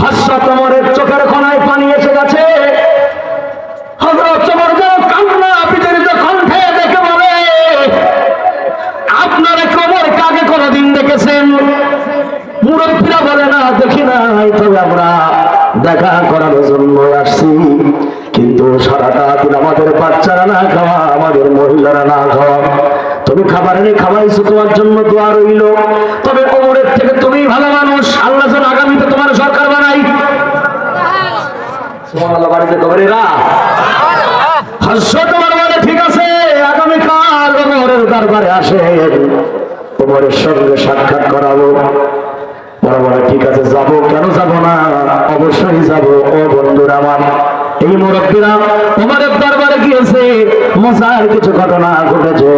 হযরত ওমরের চোখের কোণায় পানি এসে গেছে। হযরত ওমর কান্না বিজড়িত কণ্ঠে দেখে বলে, আপনারা ওমর কাকে কোনদিন দেখেছেন? মুরব্বীরা বলে, না দেখি নাই, তবে আমরা দেখা করার জন্য আসছি। কিন্তু সারাটা দিন আমাদের বাচ্চারা না খাওয়া, আমাদের মহিলারা না খাওয়া, তুমি খাবার এনে খাওয়াইছো, তোমার জন্য দোয়া রইল। তবে ওমরের থেকে তুমি ভালো মানুষ, আল্লাহ যেন আগামীতে তোমার সরকার বানাই। সুবহানাল্লাহ। বাড়িতে খবরেরা হযরত ওমর বলে, ঠিক আছে, আগামীকাল ওমরের দরবারে আসেন, ওমরের সঙ্গে সাক্ষাৎ করাবো। ওরা বলে, ঠিক আছে, যাবো, কেন যাবো না, অবশ্যই যাবো। ও বন্ধুরা আমার, এই মুরব্বীরা ওমরের দরবারে গিয়েছে, মজার কিছু ঘটনা ঘটেছে।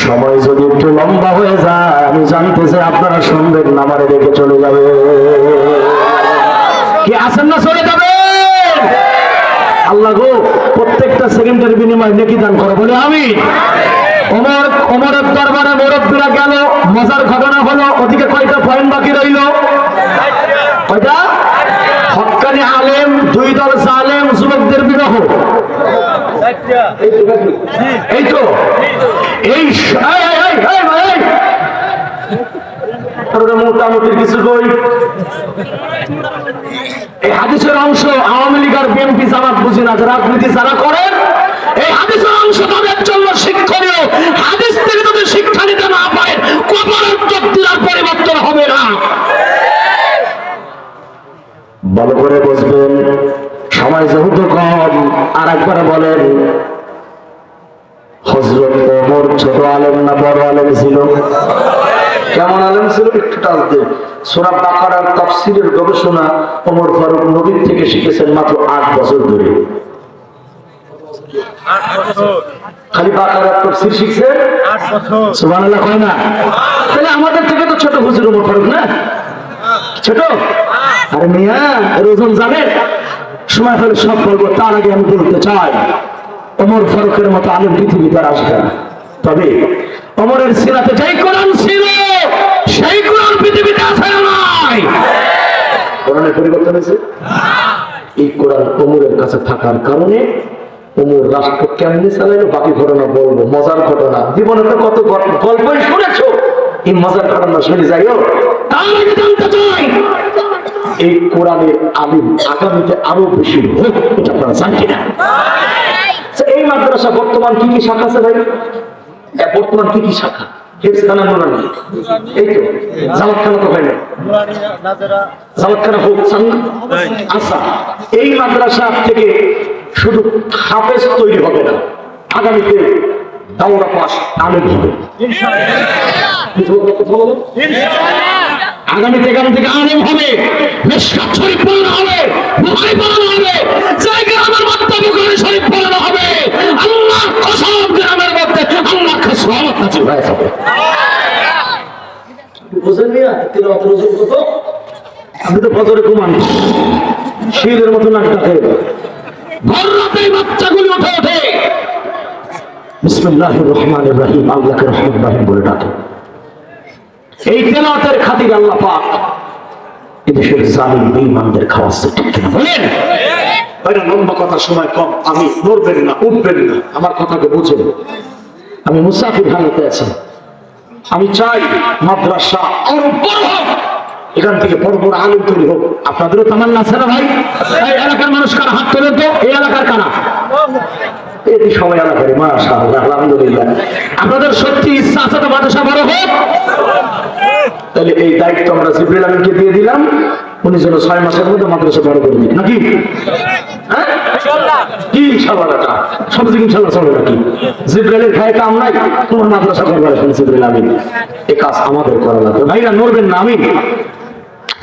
সময় যদি একটু লম্বা হয়ে যায়, আমি জানতে চাই আপনারা শুনবেন না, আমারে দেখে চলে যাবে। কি আছেন না চলে যাবে? আল্লাহ গো, প্রত্যেকটা সেকেন্ডের বিনিময়ে নেকি দান করে, বলে আমি। ওমরের দরবারে মুরব্বীরা গেল, মজার ঘটনা হলো। ওদিকে কয়টা পয়েন্ট বাকি রইল? কয়টা? হক্কানি আলেম, দুই দল জালেম, যুবকদের বিবাহ। এই তো মোটামুটি কিছু কই। এই হাদিসের অংশ আওয়ামী লীগ আর বিএনপি জামাত বুঝি না, রাজনীতি যারা করেন, এই হাদিসের অংশ তাদের জন্য শিক্ষণীয়। হাদিস থেকে যদি শিক্ষা নিতে না পারেন, কবরের তকদীর পরিবর্তন হবে না। ভালো করে বুঝবেন, সময় যেহেতু কম। আর একবার বলেন, হযরত ওমর ছোট আলেম না বড় আলেম ছিল? কেমন আলেম ছিল? একটু টাচ দিয়ে সূরা বাকারার তাফসীরের গবেষণা ওমর ফারুক নবীর থেকে শিখেছেন মাত্র 8 বছর ধরে। 8 বছর খালি বাকারার তাফসীর শিখছেন 8 বছর। সুবহানাল্লাহ কয় না? তাহলে আমাদের থেকে তো ছোট হুজুর ওমর ফারুক না? ছোট? আরে মিয়া, রোজন জানেন? সময় হলে সব বলবো। তার আগে আমি বলতে চাই, ওমর ফারুকের মতো আলেম পৃথিবীতে আসবে না। তবে ওমরের সিরাতে যেই কোরআন ছিল, সেই কোরআন পৃথিবীতে আছে না নাই? কোরআনের পরিবর্তন হয়েছে। এই কোরআন ওমরের কাছে থাকার কারণে ওমর রাষ্ট্র কেমনি চালাইলো, বাকি ঘটনা বলবো। মজার ঘটনা, জীবনে তো কত গল্পই শুনেছো, এই মজার ঘটনা শুনে যাইও। তার আগে জানতে চাই, এই কোরআনের আলিম আগামীতে আরো বেশি হোক, এটা আপনারা জান কিনা? এই মাদ্রাসা বর্তমান কি কি শাখা আছে ভাই? বর্তমান কি কি শাখা? হেফজখানা, নুরানি, এই তো। জামাতখানা তো হয় না, জামাতখানা হোক। আচ্ছা, এই মাদ্রাসা থেকে শুধু হাফেজ তৈরি হবে না, আগামীতে দাওরা পাস আলেম হবে। আগামীতে এখান থেকে আলেম হবে, মিশকাত শরীফ পড়ানো হবে, বুখারী পড়ানো হবে, জায়গা আমার মধ্যে বুখারী শরীফ পড়ানো হবে। আল্লাহর কসম, গ্রামের মধ্যে আল্লাহর খাসওয়াত নাজিল হয়ে যাবে। বুঝেন মিয়া, তিলাওয়াত রসুল কত? আমি তো ফজরে ঘুমান, শিলের মতো নাক ডাকে, ভোর রাতে বাচ্চাগুলি উঠে ওঠে বিসমিল্লাহির রহমানির রহিম, আল্লাহকে রহমান রহিম বলে ডাকে। এই তেলাওয়াতের খাতির আল্লাহ পাক এদেশের জালিম বেঈমানদের খাওয়াচ্ছে, ঠিক কিনা বলেন? ওইটা লম্বা কথা, সময় কম। আমি নড়বেন না, উঠবেন না, আমার কথাকে বুঝেন। আমি মুসাফির হালতে আছি। আমি চাই মাদ্রাসা আরো বড় হোক, এখান থেকে বড় বড় আলেম তৈরি হোক। আপনাদেরও তামান্না আছে না ভাই? এই এলাকার মানুষ কারা হাত তোলেন তো? এই এলাকার কারা? এই সবাই এলাকার, মাশাআল্লাহ, আলহামদুলিল্লাহ। আপনাদের সত্যি ইচ্ছা আছে তো মাদ্রাসা বড় হোক? তাহলে এই দায়িত্ব আমরা জিবরিল আমিনকে দিয়ে দিলাম, উনি যেন 6 মাসের মধ্যে মাদ্রাসা বড় করে দিক, নাকি? হ্যাঁ, ইনশাআল্লাহ। কি ইনশাআল্লাহ? সব দিকে ইনশাআল্লাহ চলে নাকি? জিবরিলের খায় কাম নাই, তোমার মাদ্রাসা করবার শুনে জিবরিল আমিন। এই কাজ আমাদের করা লাগবে। ভাইরা নড়বেন না, আমি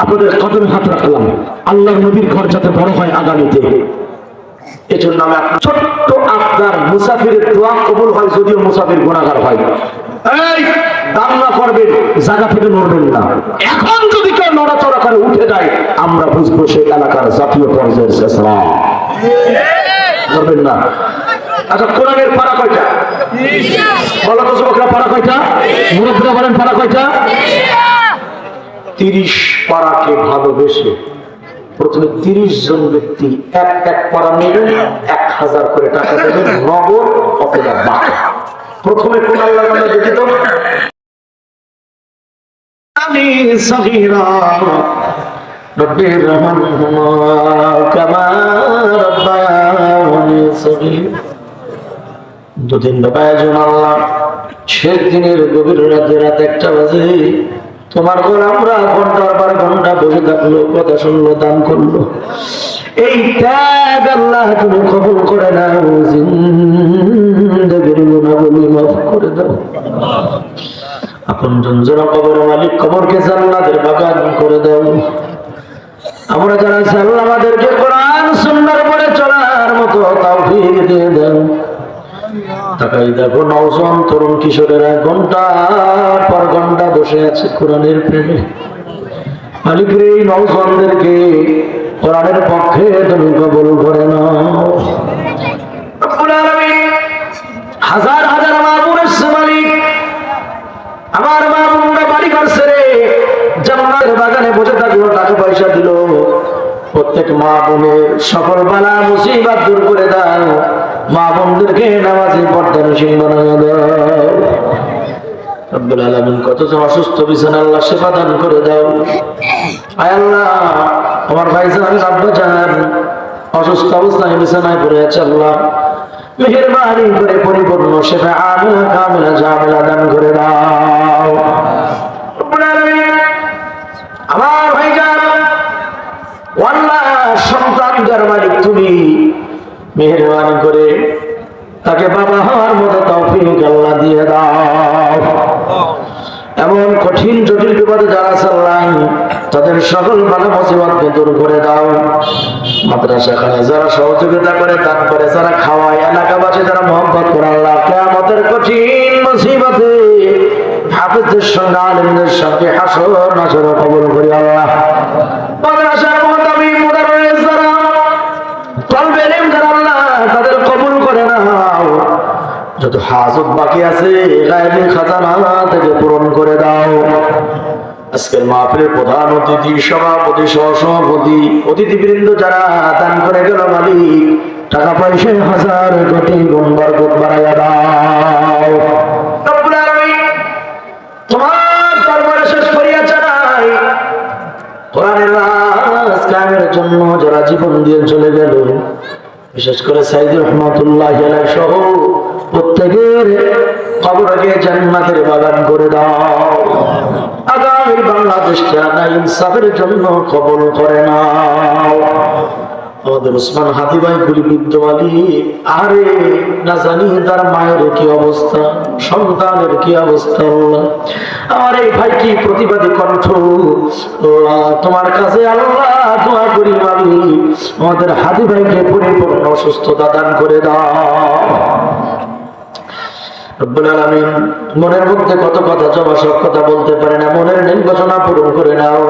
আপনাদের কদমে হাত রাখলাম। আল্লাহর নবীর ঘর যাতে বড় হয় আগামীতে, এজন্য আমি আপনার ছোট্ট আপনার মুসাফিরের দোয়া কবুল হয়, যদিও মুসাফির গুনাহগার হয়। এই দান না করবেন, জায়গা থেকে নড়বেন না। এখন যদি কেউ নড়াচড়া করে উঠে যায়, আমরা বুঝবো সে এলাকার জাতীয় পর্যায়ের শেষরা। নড়বেন না। আচ্ছা, কোরআনের পারা কয়টা? বলো তো যুবকরা, পারা কয়টা? মুরব্বীরা বলেন, পারা কয়টা? 30 পারাকে ভালোবেসে প্রথমে 30 জন ব্যক্তি এক পারা নেবেন, 1000 করে টাকা দেবেন, নগদ অথবা বাকি। প্রথমে কোন আল্লাহর নামে দেখি তো? আমি সগীরা রব্বির রহমানহুমা কামা রাব্বায়ানি সগীরা। দুদিন বাবাজন আল্লাহ, শেষ দিনের গভীর রাতে, রাত 1টা বাজে, তোমার গোলামরা ঘন্টার পর ঘন্টা বসে থাকলো, কথা শুনলো, দান করলো। এই ত্যাগ আল্লাহ তুমি কবুল করে নাও, জিন্দেগির গুনাহগুলি মাফ করে দাও। আপনজন যারা কবর মালিক, কবরকে জান্নাতের বাগান করে দাও। আমরা যারা আছি আল্লাহ আমাদেরকে কোরআন সুন্নাহর উপরে চলার মতো তৌফিক দিয়ে দেন। তাকাই দেখো নওজোয়ান তরুণ কিশোরেরা ঘন্টার পর ঘন্টা বসে আছে কোরআনের প্রেমে। মালিকের এই নওজোয়ানদেরকে কোরআনের পক্ষে তুমি কবুল করে নাও। রব্বুল আলামিন হাজার হাজার মা বোন এসেছে মালিক, আমার মা বোনরা বাড়ি করছে রে, জান্নাতের বাগানে বসে থাকলো, টাকা পয়সা দিল, প্রত্যেক মা বোনের সকল বালা মুসিবত দূর করে দাও। মা বোনদেরকে নামাজে পর্দার সিংহ বানিয়ে দাও। রব্বুল আলামিন কতজন অসুস্থ বিছানা আল্লাহ সেবা দান করে দাও। আয় আল্লাহ আমার ভাইজান আব্বা জান অসুস্থ অবস্থায় বিছানায় পড়ে আছে, আল্লাহ মেহেরবানি করে পরিপূর্ণ সেবা আমিলা কামিলা জামিলা দান করে দাও। রব্বুল আলামিন আমার ভাইজান আল্লাহ সন্তান যার মালিক তুমি, মেহেরবানি করে তাকে বাবা হওয়ার মতো তৌফিক আল্লাহ দিয়ে দাও। এমন কঠিন জটিল বিপদে যারা চাল্লাই তাদের সকল বাধা মুসিবতকে দূর করে দাও। মাদ্রাসাখানে যারা সহযোগিতা করে, দান করে, যারা খাওয়ায়, এলাকাবাসী যারা মহব্বত করে, আল্লাহ কিয়ামতের কঠিন মুসিবতে হাফেজদের সঙ্গে আলেমদের সঙ্গে হাসর নাসর কবুল করি আল্লাহ। মাদ্রাসার মুহতামিম মুদাররিস যারা তলবে ইলম যারা আল্লাহ তাদের কবুল করে নাও। যত হাজত বাকি আছে গায়েবী খাজানা থেকে পূরণ করে দাও। আজকের মাহফিলের প্রধান অতিথি, সভাপতি, সহসভাপতি, অতিথিবৃন্দ যারা দান করে গেল মালিক, টাকা পয়সা হাজার কোটি গুণ বরকত বাড়াইয়া দাও। রব্বুল আলামিন তোমার দরবারে শেষ করিয়া চাই কোরআনের রাজ কায়েমের জন্য যারা জীবন দিয়ে চলে গেল, বিশেষ করে সাইদ রহমাতুল্লাহ আলাইহি সহ প্রত্যেকের কবরকে জান্নাতের বাগান করে দাও। আগামী বাংলাদেশকে আনা ইনসাফের জন্য কবুল করে নাও। আমাদের ওসমান হাদি ভাই গুলিবিদ্ধ আলী, আরে না জানি তার মায়ের কি অবস্থা, সন্তানের কি অবস্থা। আমার এই ভাই কি প্রতিবাদী কণ্ঠ, তোমার কাছে আল্লাহ দোয়া করি মালিক আমাদের হাদি ভাইকে পরিপূর্ণ সুস্থতা দান করে দাও। রব্বুল আলামিন মনের মধ্যে কত কথা জমা, সব কথা বলতে পারে না, মনের নেই ঘোষণা পূরণ করে নাও।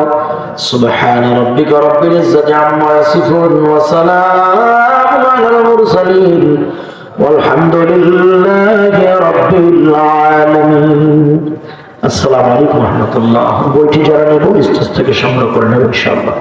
সুবহান রাব্বিকা রাব্বিল ইজ্জাতি আম্মা ইয়াসিফুন ওয়া সালামুন আলাল মুরসালিন ওয়ালহামদুলিল্লাহি রাব্বিল আলামিন। আসসালামু আলাইকুম ওয়া রাহমাতুল্লাহ। বইটি যারা নেব স্টেজ থেকে সংগ্রহ করে নেব ইনশাআল্লাহ।